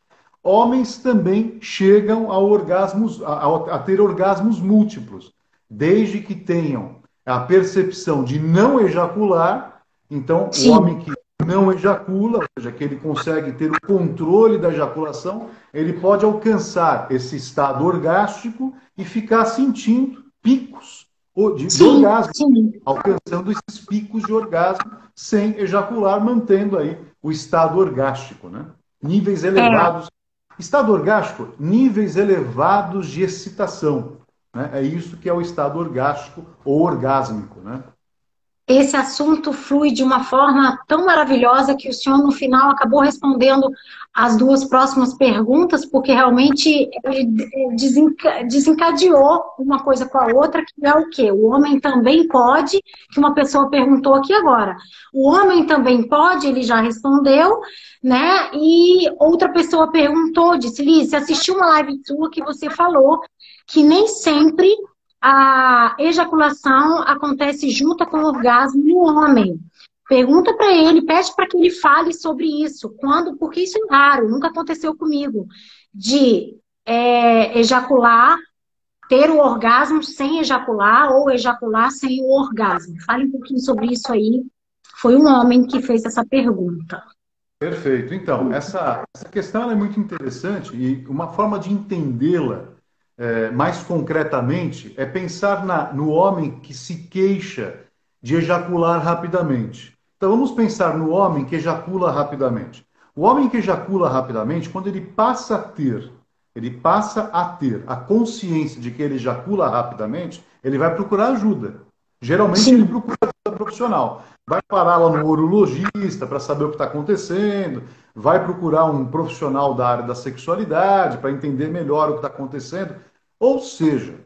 Homens também chegam a ter orgasmos múltiplos, desde que tenham a percepção de não ejacular. Então, o homem que não ejacula, ou seja, que ele consegue ter o controle da ejaculação, ele pode alcançar esse estado orgástico e ficar sentindo picos de orgasmo, alcançando esses picos de orgasmo sem ejacular, mantendo aí o estado orgástico, né? Níveis elevados Estado orgástico, níveis elevados de excitação, né? É isso que é o estado orgástico ou orgásmico, né? Esse assunto flui de uma forma tão maravilhosa que o senhor, no final, acabou respondendo as duas próximas perguntas, porque realmente ele desencadeou uma coisa com a outra, que é o quê? O homem também pode, que uma pessoa perguntou aqui agora. O homem também pode, ele já respondeu, né? E outra pessoa perguntou, disse, Liz, você assistiu uma live sua que você falou que nem sempre a ejaculação acontece junto com o orgasmo no homem. Pergunta para ele, pede para que ele fale sobre isso. Quando, porque isso é raro, nunca aconteceu comigo. De ejacular, ter o orgasmo sem ejacular ou ejacular sem o orgasmo. Fale um pouquinho sobre isso aí. Foi um homem que fez essa pergunta. Perfeito. Então, essa questão ela é muito interessante e uma forma de entendê-la mais concretamente é pensar no homem que se queixa de ejacular rapidamente. Então, vamos pensar no homem que ejacula rapidamente. O homem que ejacula rapidamente, quando ele passa a ter a consciência de que ele ejacula rapidamente, ele vai procurar ajuda. Geralmente ele Sim. procura ajuda profissional. Vai parar lá no urologista para saber o que está acontecendo, vai procurar um profissional da área da sexualidade para entender melhor o que está acontecendo. Ou seja,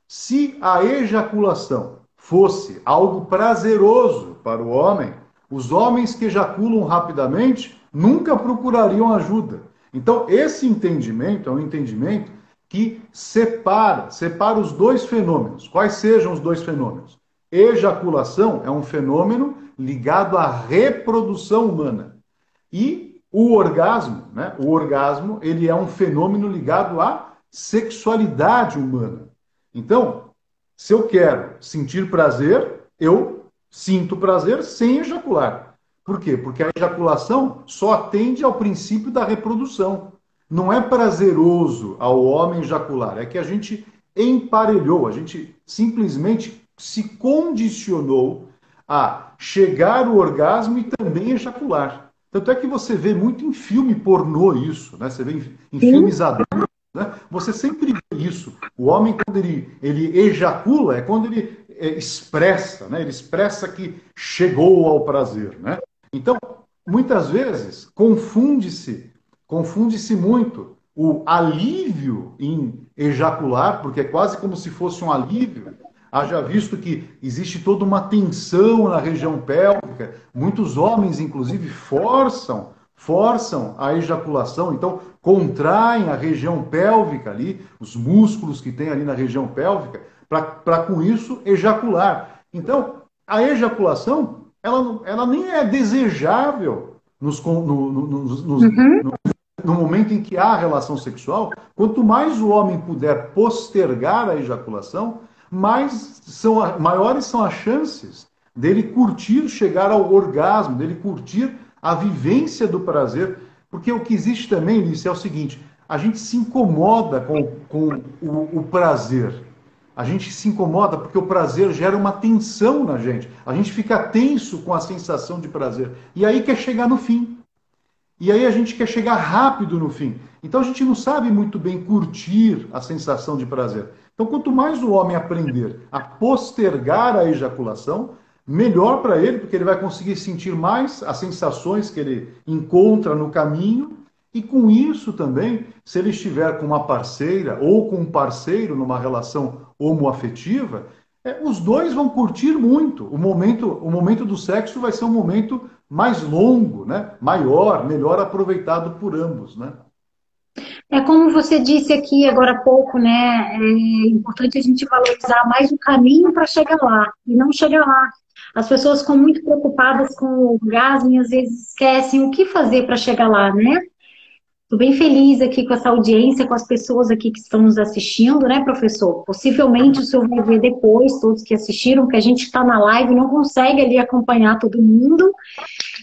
se a ejaculação fosse algo prazeroso para o homem, os homens que ejaculam rapidamente nunca procurariam ajuda. Então, esse entendimento é um entendimento que separa os dois fenômenos. Quais sejam os dois fenômenos? Ejaculação é um fenômeno ligado à reprodução humana. E o orgasmo, né? O orgasmo, ele é um fenômeno ligado à sexualidade humana. Então, se eu quero sentir prazer, eu sinto prazer sem ejacular. Por quê? Porque a ejaculação só atende ao princípio da reprodução. Não é prazeroso ao homem ejacular, é que a gente emparelhou, a gente simplesmente se condicionou a chegar ao orgasmo e também ejacular. Tanto é que você vê muito em filme pornô isso, né? Você vê em Sim. filmes adultos, né? Você sempre vê isso. O homem, quando ele ejacula, é quando ele expressa, né? Ele expressa que chegou ao prazer, né? Então, muitas vezes, confunde-se muito o alívio em ejacular, porque é quase como se fosse um alívio. Haja visto que existe toda uma tensão na região pélvica, muitos homens, inclusive, forçam a ejaculação, então contraem a região pélvica ali, os músculos que tem ali na região pélvica, para com isso ejacular. Então, a ejaculação, ela nem é desejável Uhum. no momento em que há relação sexual. Quanto mais o homem puder postergar a ejaculação, maiores são as chances dele curtir, chegar ao orgasmo, dele curtir a vivência do prazer. Porque o que existe também, Lícia, é o seguinte: a gente se incomoda com o prazer. A gente se incomoda porque o prazer gera uma tensão na gente. A gente fica tenso com a sensação de prazer. E aí quer chegar no fim. E aí a gente quer chegar rápido no fim. Então a gente não sabe muito bem curtir a sensação de prazer. Então, quanto mais o homem aprender a postergar a ejaculação, melhor para ele, porque ele vai conseguir sentir mais as sensações que ele encontra no caminho. E com isso também, se ele estiver com uma parceira ou com um parceiro numa relação homoafetiva, os dois vão curtir muito. O momento do sexo vai ser um momento mais longo, né? Maior, melhor aproveitado por ambos, né? É como você disse aqui agora há pouco, né? É importante a gente valorizar mais o caminho para chegar lá e não chegar lá. As pessoas ficam muito preocupadas com o orgasmo e às vezes esquecem o que fazer para chegar lá, né? Estou bem feliz aqui com essa audiência, com as pessoas aqui que estão nos assistindo, né, professor? Possivelmente o senhor vai ver depois, todos que assistiram, que a gente está na live e não consegue ali acompanhar todo mundo.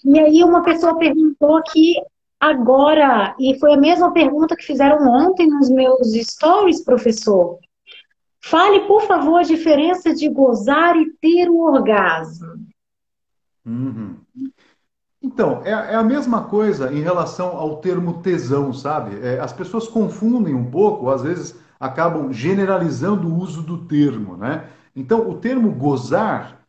E aí uma pessoa perguntou aqui agora, e foi a mesma pergunta que fizeram ontem nos meus stories, professor. Fale, por favor, a diferença de gozar e ter o orgasmo. Uhum. Então, é a mesma coisa em relação ao termo tesão, sabe? As pessoas confundem um pouco, às vezes acabam generalizando o uso do termo, né? Então, o termo gozar,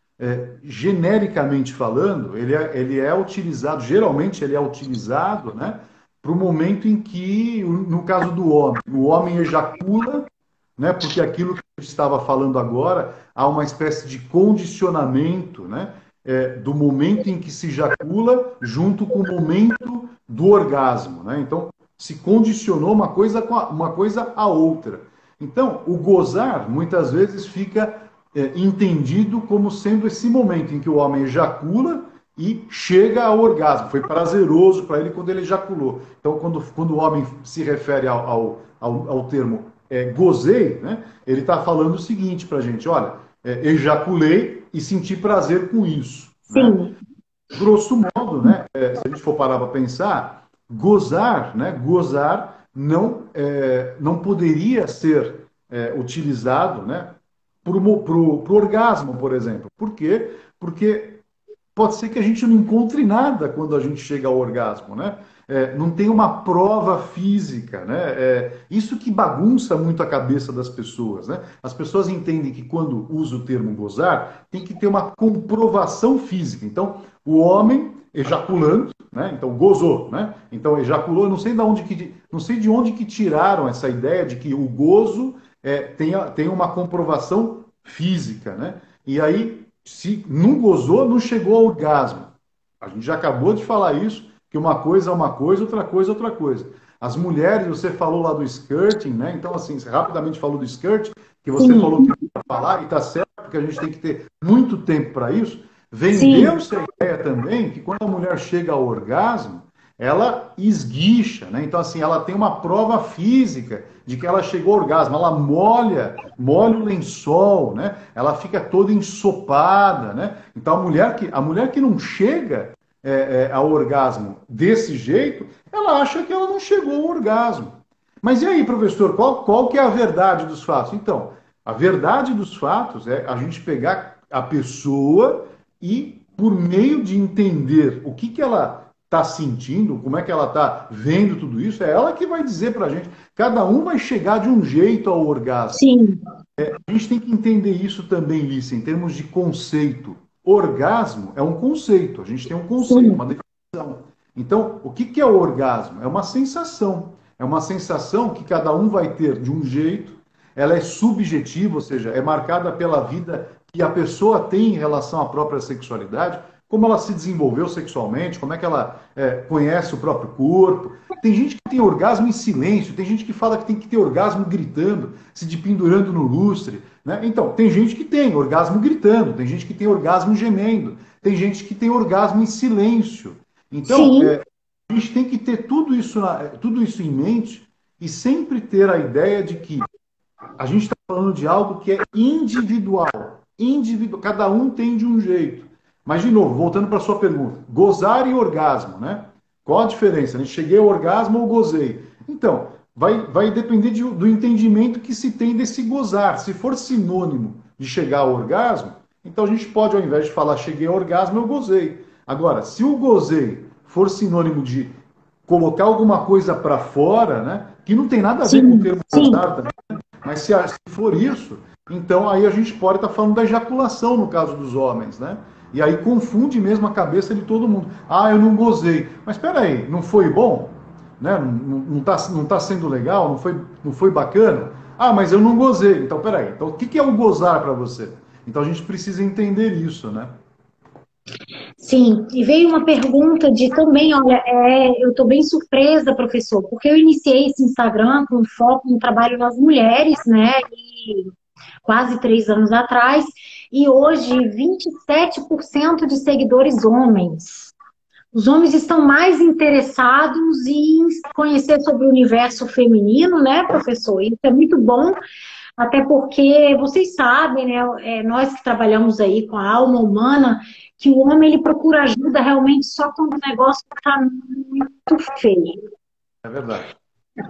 genericamente falando, ele é utilizado, geralmente ele é utilizado, né, para o momento em que, no caso do homem, o homem ejacula, né, porque aquilo que a gente estava falando agora, há uma espécie de condicionamento, né? Do momento em que se ejacula junto com o momento do orgasmo, né? Então, se condicionou uma coisa a outra. Então, o gozar muitas vezes fica entendido como sendo esse momento em que o homem ejacula e chega ao orgasmo. Foi prazeroso para ele quando ele ejaculou. Então, quando o homem se refere ao termo gozei, né, ele está falando o seguinte para a gente: olha, ejaculei e senti prazer com isso. Né? Sim. Grosso modo, né, se a gente for parar para pensar, gozar, né, gozar não poderia ser utilizado, né, para o orgasmo, por exemplo. Por quê? Porque pode ser que a gente não encontre nada quando a gente chega ao orgasmo, né? Não tem uma prova física, né? Isso que bagunça muito a cabeça das pessoas, né? As pessoas entendem que quando usa o termo gozar, tem que ter uma comprovação física. Então, o homem ejaculando, né? Então, gozou, né? Então, ejaculou. Eu não sei de onde que tiraram essa ideia de que o gozo tem uma comprovação física, né? E aí, se não gozou, não chegou ao orgasmo. A gente já acabou de falar isso, que uma coisa é uma coisa, outra coisa é outra coisa. As mulheres, você falou lá do skirting, né? Então, assim, você rapidamente falou do skirt, que você Sim. falou que ia falar, e está certo, porque a gente tem que ter muito tempo para isso. Sim. Vendeu-se a ideia também que quando a mulher chega ao orgasmo, ela esguicha, né? Então, assim, ela tem uma prova física de que ela chegou ao orgasmo. Ela molha o lençol, né? Ela fica toda ensopada, né? Então, a mulher que não chega ao orgasmo desse jeito, ela acha que ela não chegou ao orgasmo. Mas e aí, professor, qual que é a verdade dos fatos? Então, a verdade dos fatos é a gente pegar a pessoa e, por meio de entender o que ela está sentindo, como é que ela está vendo tudo isso, é ela que vai dizer para a gente. Cada um vai chegar de um jeito ao orgasmo. Sim. A gente tem que entender isso também, Lícia, em termos de conceito. Orgasmo é um conceito, a gente tem um conceito, uma definição. Então, o que é o orgasmo? É uma sensação. É uma sensação que cada um vai ter de um jeito, ela é subjetiva, ou seja, é marcada pela vida que a pessoa tem em relação à própria sexualidade, como ela se desenvolveu sexualmente, como é que ela conhece o próprio corpo. Tem gente que tem orgasmo em silêncio, tem gente que fala que tem que ter orgasmo gritando, se pendurando no lustre. Né? Então, tem gente que tem orgasmo gritando, tem gente que tem orgasmo gemendo, tem gente que tem orgasmo em silêncio. Então, a gente tem que ter tudo isso em mente e sempre ter a ideia de que a gente está falando de algo que é individual. Cada um tem de um jeito. Mas, de novo, voltando para a sua pergunta, gozar e orgasmo, né? Qual a diferença? Cheguei ao orgasmo ou gozei? Então, vai depender do entendimento que se tem desse gozar. Se for sinônimo de chegar ao orgasmo, então a gente pode, ao invés de falar cheguei ao orgasmo, eu gozei. Agora, se o gozei for sinônimo de colocar alguma coisa para fora, né? Que não tem nada a ver com o termo gozar também, né? Mas se for isso, então aí a gente pode estar falando da ejaculação no caso dos homens, né? E aí confunde mesmo a cabeça de todo mundo. Ah, eu não gozei. Mas espera aí, não foi bom? Né? Não tá sendo legal? Não foi bacana? Ah, mas eu não gozei. Então, espera aí. Então, o que é o gozar para você? Então, a gente precisa entender isso, né? Sim, e veio uma pergunta de também, olha, eu estou bem surpresa, professor, porque eu iniciei esse Instagram com foco no trabalho nas mulheres, né, e quase 3 anos atrás, e hoje 27% de seguidores homens. Os homens estão mais interessados em conhecer sobre o universo feminino, né, professor? Isso é muito bom, até porque vocês sabem, né, nós que trabalhamos aí com a alma humana, que o homem ele procura ajuda realmente só quando o negócio está muito feio. É verdade.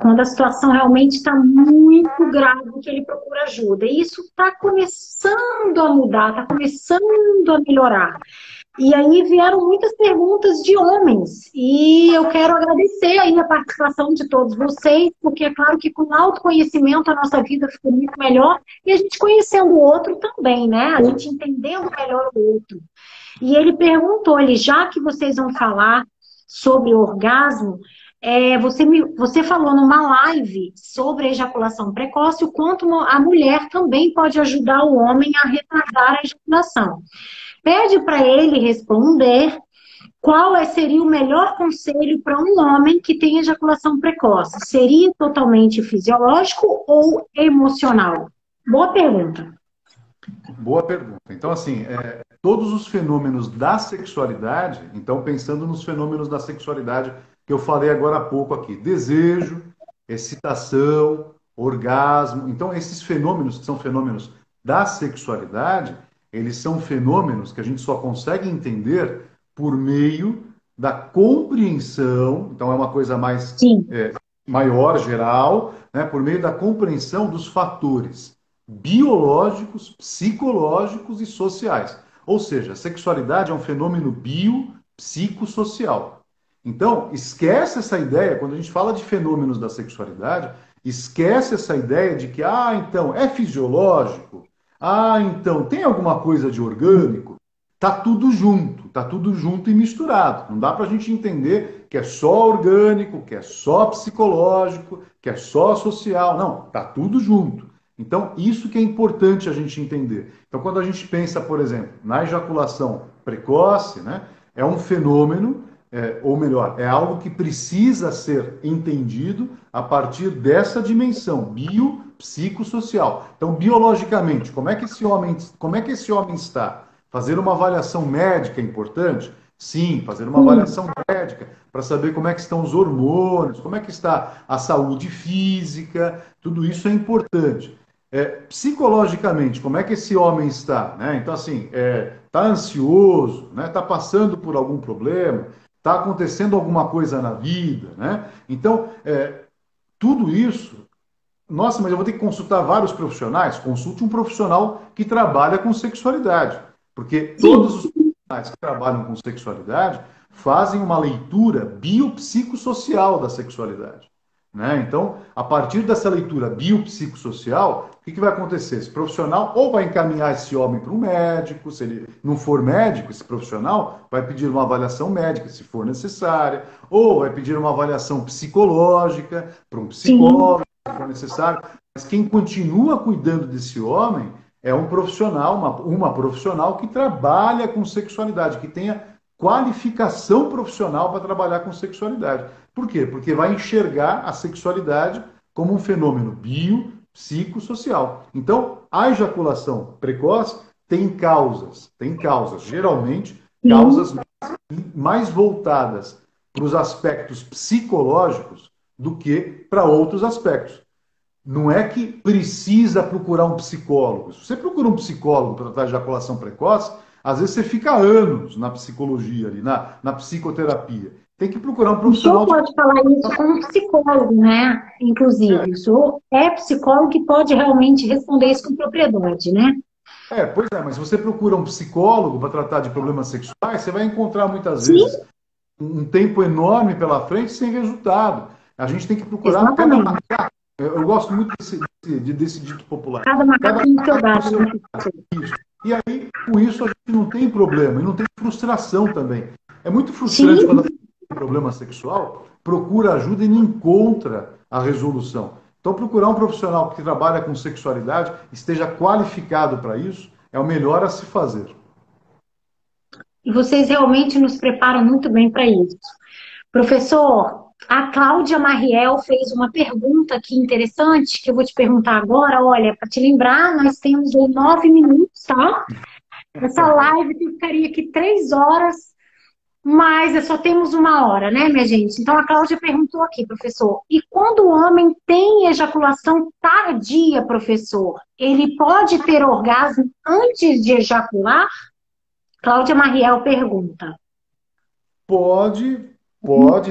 Quando a situação realmente está muito grave, que ele procura ajuda. E isso está começando a mudar, está começando a melhorar. E aí vieram muitas perguntas de homens. E eu quero agradecer aí a participação de todos vocês, porque é claro que com autoconhecimento a nossa vida ficou muito melhor e a gente conhecendo o outro também, né? A gente entendendo melhor o outro. E ele perguntou-lhe, já que vocês vão falar sobre orgasmo, você falou numa live sobre ejaculação precoce, o quanto a mulher também pode ajudar o homem a retardar a ejaculação. Pede para ele responder seria o melhor conselho para um homem que tem ejaculação precoce. Seria totalmente fisiológico ou emocional? Boa pergunta. Boa pergunta. Então, assim, todos os fenômenos da sexualidade, então, pensando nos fenômenos da sexualidade que eu falei agora há pouco aqui, desejo, excitação, orgasmo. Então, esses fenômenos, que são fenômenos da sexualidade, eles são fenômenos que a gente só consegue entender por meio da compreensão, então é uma coisa mais maior, geral, né, por meio da compreensão dos fatores biológicos, psicológicos e sociais. Ou seja, a sexualidade é um fenômeno biopsicossocial. Então, esquece essa ideia, quando a gente fala de fenômenos da sexualidade, esquece essa ideia de que, então, é fisiológico, então, tem alguma coisa de orgânico. Tá tudo junto e misturado. Não dá para a gente entender que é só orgânico, que é só psicológico, que é só social. Não, tá tudo junto. Então, isso que é importante a gente entender. Então, quando a gente pensa, por exemplo, na ejaculação precoce, né, é um fenômeno, ou melhor, é algo que precisa ser entendido a partir dessa dimensão biopsicossocial. Então, biologicamente, como é que esse homem está? Fazer uma avaliação médica é importante? Sim, fazer uma avaliação médica para saber como é que estão os hormônios, como é que está a saúde física, tudo isso é importante. Psicologicamente, como é que esse homem está? Né? Então, assim, está ansioso, né? Está passando por algum problema, está acontecendo alguma coisa na vida, né? Então, tudo isso. Nossa, mas eu vou ter que consultar vários profissionais? Consulte um profissional que trabalha com sexualidade. Porque todos os profissionais que trabalham com sexualidade fazem uma leitura biopsicossocial da sexualidade. Né? Então, a partir dessa leitura biopsicossocial, o que vai acontecer? Esse profissional ou vai encaminhar esse homem para um médico, se ele não for médico, esse profissional vai pedir uma avaliação médica, se for necessária, ou vai pedir uma avaliação psicológica para um psicólogo, se for necessário. Mas quem continua cuidando desse homem é um profissional, uma profissional que trabalha com sexualidade, que tenha qualificação profissional para trabalhar com sexualidade. Por quê? Porque vai enxergar a sexualidade como um fenômeno biopsicossocial. Então, a ejaculação precoce tem causas, geralmente causas mais voltadas para os aspectos psicológicos do que para outros aspectos. Não é que precisa procurar um psicólogo. Se você procura um psicólogo para tratar de ejaculação precoce, às vezes você fica anos na psicologia, ali, na psicoterapia. Tem que procurar um profissional. O senhor pode falar isso com um psicólogo, né? Inclusive, o senhor é psicólogo que pode realmente responder isso com propriedade, né? Pois é, mas se você procura um psicólogo para tratar de problemas sexuais, você vai encontrar muitas vezes um tempo enorme pela frente sem resultado. A gente tem que procurar cada macaco. Eu gosto muito desse dito popular. Cada macaco tem seu gado. Né? E aí, com isso, a gente não tem problema, e não tem frustração também. É muito frustrante quando a gente tem problema sexual, procura ajuda e não encontra a resolução. Então, procurar um profissional que trabalha com sexualidade, esteja qualificado para isso, é o melhor a se fazer. E vocês realmente nos preparam muito bem para isso. Professor, a Cláudia Mariel fez uma pergunta aqui interessante, que eu vou te perguntar agora. Olha, para te lembrar, nós temos 9 minutos, tá? Essa live ficaria aqui 3 horas, mas só temos 1 hora, né, minha gente? Então a Cláudia perguntou aqui, professor, e quando o homem tem ejaculação tardia, professor, ele pode ter orgasmo antes de ejacular? Cláudia Mariel pergunta. Pode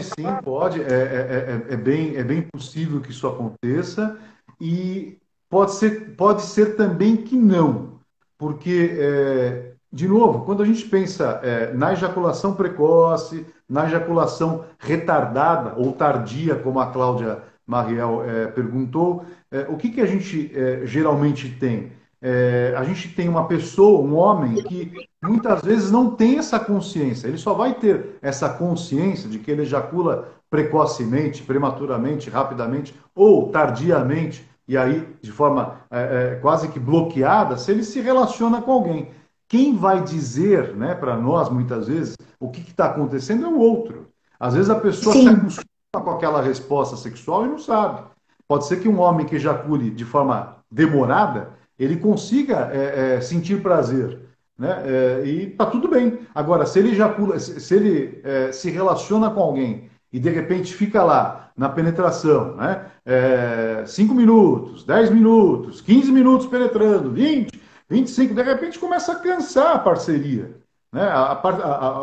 sim, pode. É bem possível que isso aconteça e pode ser também que não, porque de novo, quando a gente pensa na ejaculação precoce, na ejaculação retardada ou tardia, como a Cláudia Mariel perguntou, o que que a gente geralmente tem? A gente tem uma pessoa, um homem, que muitas vezes não tem essa consciência. Ele só vai ter essa consciência de que ele ejacula precocemente, prematuramente, rapidamente ou tardiamente, e aí de forma quase que bloqueada, se ele se relaciona com alguém. Quem vai dizer, né, para nós, muitas vezes, o que está acontecendo é o outro. Às vezes a pessoa se Sim, acostuma com aquela resposta sexual e não sabe. Pode ser que um homem que ejacule de forma demorada, ele consiga sentir prazer, né? E tá tudo bem. Agora, se ele ejacula, se ele se relaciona com alguém e de repente fica lá na penetração, né? 5 minutos, 10 minutos, 15 minutos penetrando, 20, 25, de repente começa a cansar a parceria. Né?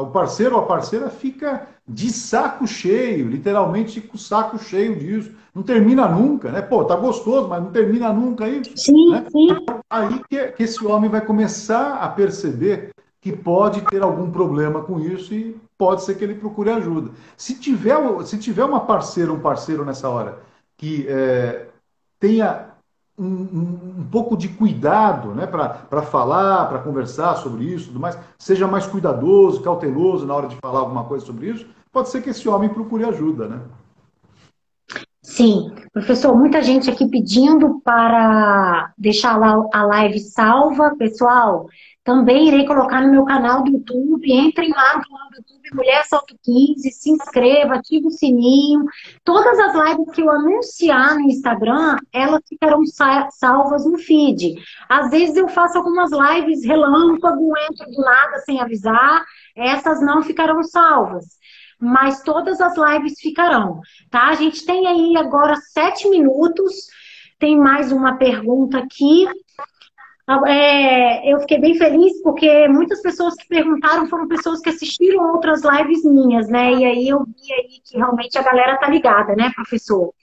O parceiro ou a parceira fica de saco cheio, literalmente com o saco cheio disso. Não termina nunca, né? Pô, tá gostoso, mas não termina nunca isso, sim, né? sim. Aí que esse homem vai começar a perceber que pode ter algum problema com isso e pode ser que ele procure ajuda. Se tiver uma parceira, um parceiro nessa hora que tenha um pouco de cuidado, né, para falar, para conversar sobre isso, tudo mais, seja mais cuidadoso, cauteloso na hora de falar alguma coisa sobre isso, pode ser que esse homem procure ajuda, né? Sim, professor, muita gente aqui pedindo para deixar lá a live salva. Pessoal, também irei colocar no meu canal do YouTube. Entrem lá no canal do YouTube Mulher Salto 15, se inscreva, ative o sininho. Todas as lives que eu anunciar no Instagram, elas ficarão salvas no feed. Às vezes eu faço algumas lives relâmpago, entro do nada sem avisar. Essas não ficarão salvas, mas todas as lives ficarão, tá? A gente tem aí agora 7 minutos. Tem mais uma pergunta aqui. Eu fiquei bem feliz porque muitas pessoas que perguntaram foram pessoas que assistiram outras lives minhas, né? E aí eu vi aí que realmente a galera tá ligada, né, professor?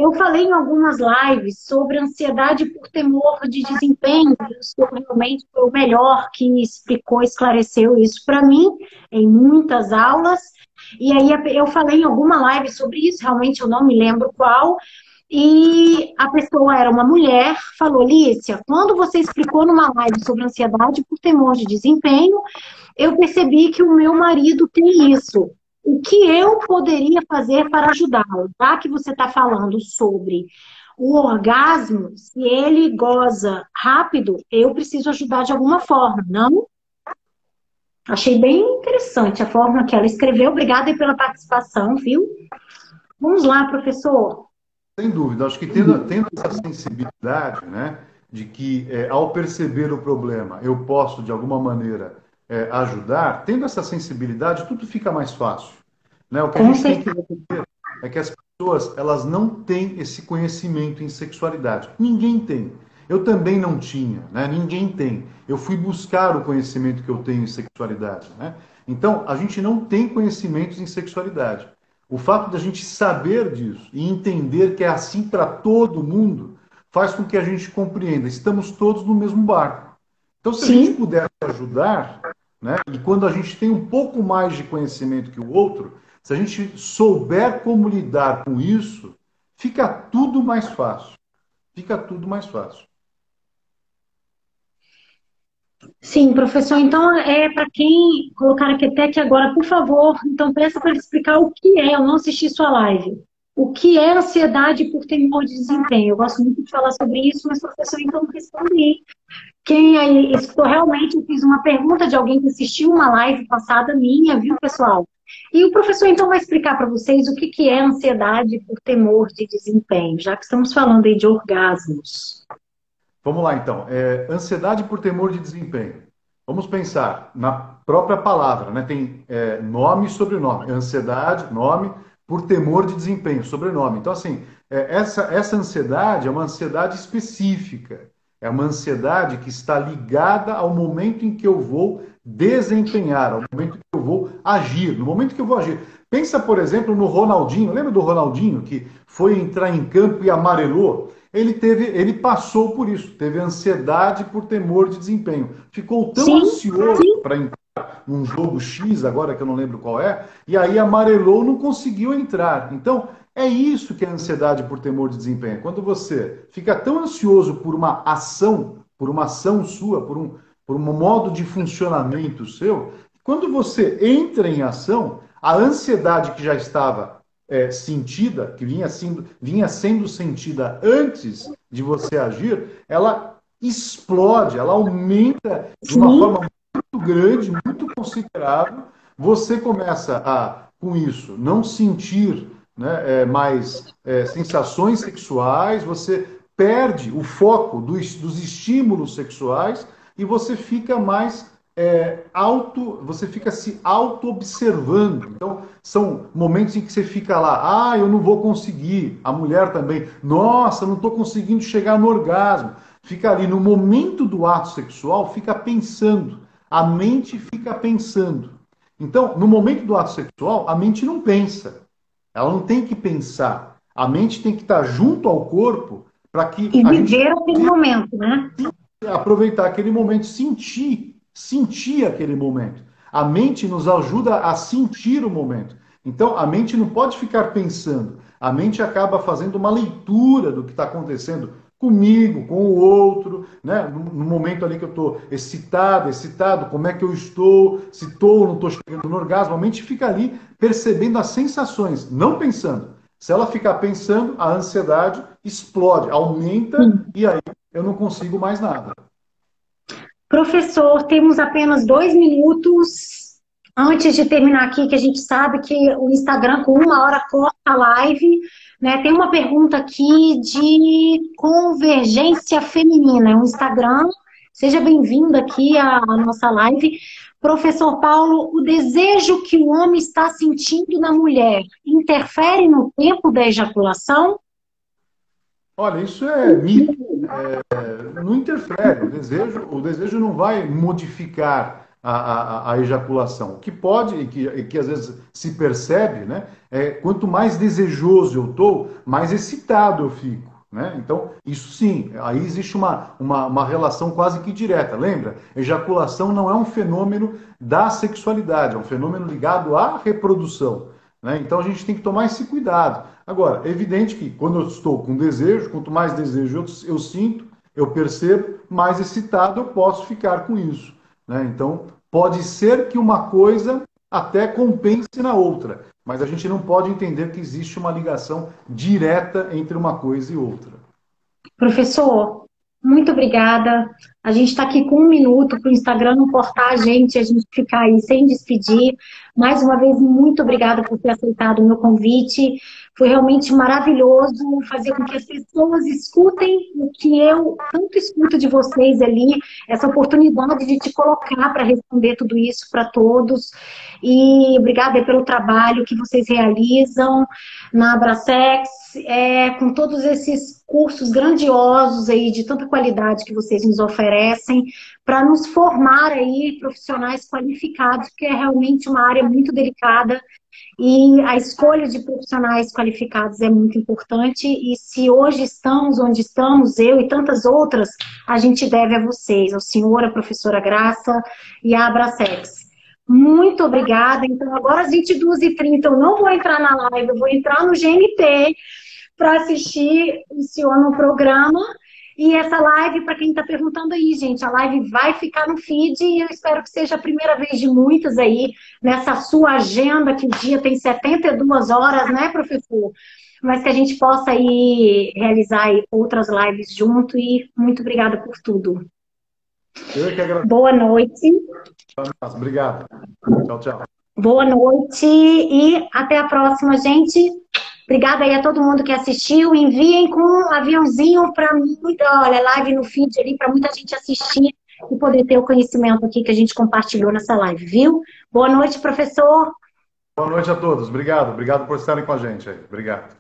Eu falei em algumas lives sobre ansiedade por temor de desempenho. O senhor realmente foi o melhor que explicou, esclareceu isso para mim em muitas aulas. E aí eu falei em alguma live sobre isso, realmente eu não me lembro qual. E a pessoa era uma mulher, falou: Lícia, quando você explicou numa live sobre ansiedade por temor de desempenho, eu percebi que o meu marido tem isso. O que eu poderia fazer para ajudá-lo? Já que você está falando sobre o orgasmo, se ele goza rápido, eu preciso ajudar de alguma forma, não? Achei bem interessante a forma que ela escreveu. Obrigada aí pela participação, viu? Vamos lá, professor. Sem dúvida, acho que tendo essa sensibilidade, né, de que ao perceber o problema eu posso de alguma maneira ajudar, tendo essa sensibilidade, tudo fica mais fácil, né? O que a Com gente tem que certeza. ver é que as pessoas elas não têm esse conhecimento em sexualidade. Ninguém tem. Eu também não tinha, né? Ninguém tem. Eu fui buscar o conhecimento que eu tenho em sexualidade, né? Então, a gente não tem conhecimentos em sexualidade. O fato de a gente saber disso e entender que é assim para todo mundo faz com que a gente compreenda, estamos todos no mesmo barco. Então, se a gente Sim. puder ajudar, né, e quando a gente tem um pouco mais de conhecimento que o outro, se a gente souber como lidar com isso, fica tudo mais fácil. Fica tudo mais fácil. Sim, professor. Então, para quem colocar aqui até que agora, por favor, então peça para ele explicar o que é. Eu não assisti sua live. O que é ansiedade por temor de desempenho? Eu gosto muito de falar sobre isso, mas professor, então responde. Quem aí escutou, realmente eu fiz uma pergunta de alguém que assistiu uma live passada minha, viu, pessoal? E o professor então vai explicar para vocês o que que é ansiedade por temor de desempenho, já que estamos falando aí de orgasmos. Vamos lá, então. Ansiedade por temor de desempenho. Vamos pensar na própria palavra, né? Tem nome e sobrenome. Ansiedade, nome, por temor de desempenho, sobrenome. Então, assim, essa ansiedade é uma ansiedade específica. É uma ansiedade que está ligada ao momento em que eu vou desempenhar, é o momento que eu vou agir, no momento que eu vou agir. Pensa, por exemplo, no Ronaldinho. Lembra do Ronaldinho que foi entrar em campo e amarelou? Ele passou por isso, teve ansiedade por temor de desempenho. Ficou tão Sim, ansioso para entrar num jogo X, agora que eu não lembro qual é, e aí amarelou, não conseguiu entrar. Então, é isso que é ansiedade por temor de desempenho. Quando você fica tão ansioso por uma ação sua, por um modo de funcionamento seu, quando você entra em ação, a ansiedade que já estava sentida, que vinha sendo sentida antes de você agir, ela explode, ela aumenta de uma sim, forma muito grande, muito considerável. Você começa a, com isso, não sentir, né, mais sensações sexuais, você perde o foco dos estímulos sexuais e você fica mais você fica se auto-observando. Então, são momentos em que você fica lá, eu não vou conseguir. A mulher também, nossa, não estou conseguindo chegar no orgasmo. Fica ali no momento do ato sexual, fica pensando. A mente fica pensando. Então, no momento do ato sexual, a mente não pensa. Ela não tem que pensar. A mente tem que estar junto ao corpo para que e a gente viver aquele momento, né? aproveitar aquele momento, sentir aquele momento. A mente nos ajuda a sentir o momento. Então, a mente não pode ficar pensando. A mente acaba fazendo uma leitura do que está acontecendo comigo, com o outro, né? No momento ali que eu estou excitado, como é que eu estou, se estou ou não estou chegando no orgasmo, a mente fica ali percebendo as sensações, não pensando. Se ela ficar pensando, a ansiedade explode, aumenta Sim. e aí eu não consigo mais nada. Professor, temos apenas 2 minutos antes de terminar aqui, que a gente sabe que o Instagram com 1 hora corta a live, né? Tem uma pergunta aqui de convergência feminina, é um Instagram. Seja bem-vindo aqui à nossa live. Professor Paulo, o desejo que o homem está sentindo na mulher interfere no tempo da ejaculação? Olha, isso é mito, não interfere. O desejo não vai modificar a ejaculação. O que pode, e que às vezes se percebe, né, quanto mais desejoso eu estou, mais excitado eu fico. Né? Então, isso sim, aí existe uma relação quase que direta. Lembra? Ejaculação não é um fenômeno da sexualidade, é um fenômeno ligado à reprodução. Né? Então, a gente tem que tomar esse cuidado. Agora, é evidente que quando eu estou com desejo, quanto mais desejo eu sinto, eu percebo, mais excitado eu posso ficar com isso. Né? Então, pode ser que uma coisa até compense na outra, mas a gente não pode entender que existe uma ligação direta entre uma coisa e outra. Professor, muito obrigada. A gente está aqui com 1 minuto para o Instagram não cortar a gente ficar aí sem despedir. Mais uma vez, muito obrigada por ter aceitado o meu convite. Foi realmente maravilhoso fazer com que as pessoas escutem o que eu tanto escuto de vocês ali, essa oportunidade de te colocar para responder tudo isso para todos. E obrigada aí pelo trabalho que vocês realizam na Abrasex, com todos esses cursos grandiosos aí de tanta qualidade que vocês nos oferecem, para nos formar aí profissionais qualificados, porque é realmente uma área muito delicada e a escolha de profissionais qualificados é muito importante. E se hoje estamos onde estamos, eu e tantas outras, a gente deve a vocês, ao senhor, a professora Graça e a Abrasex. Muito obrigada. Então, agora às 22h30 eu não vou entrar na live, eu vou entrar no GNT para assistir o senhor no programa. E essa live, para quem está perguntando aí, gente, a live vai ficar no feed e eu espero que seja a primeira vez de muitas aí nessa sua agenda, que o dia tem 72 horas, né, professor? Mas que a gente possa aí realizar aí outras lives junto e muito obrigada por tudo. Eu é que agradeço. Boa noite. Obrigado. Tchau, tchau. Boa noite e até a próxima, gente. Obrigada aí a todo mundo que assistiu. Enviem com um aviãozinho para muita, olha, live no feed ali, para muita gente assistir e poder ter o conhecimento aqui que a gente compartilhou nessa live, viu? Boa noite, professor. Boa noite a todos. Obrigado. Obrigado por estarem com a gente aí. Obrigado.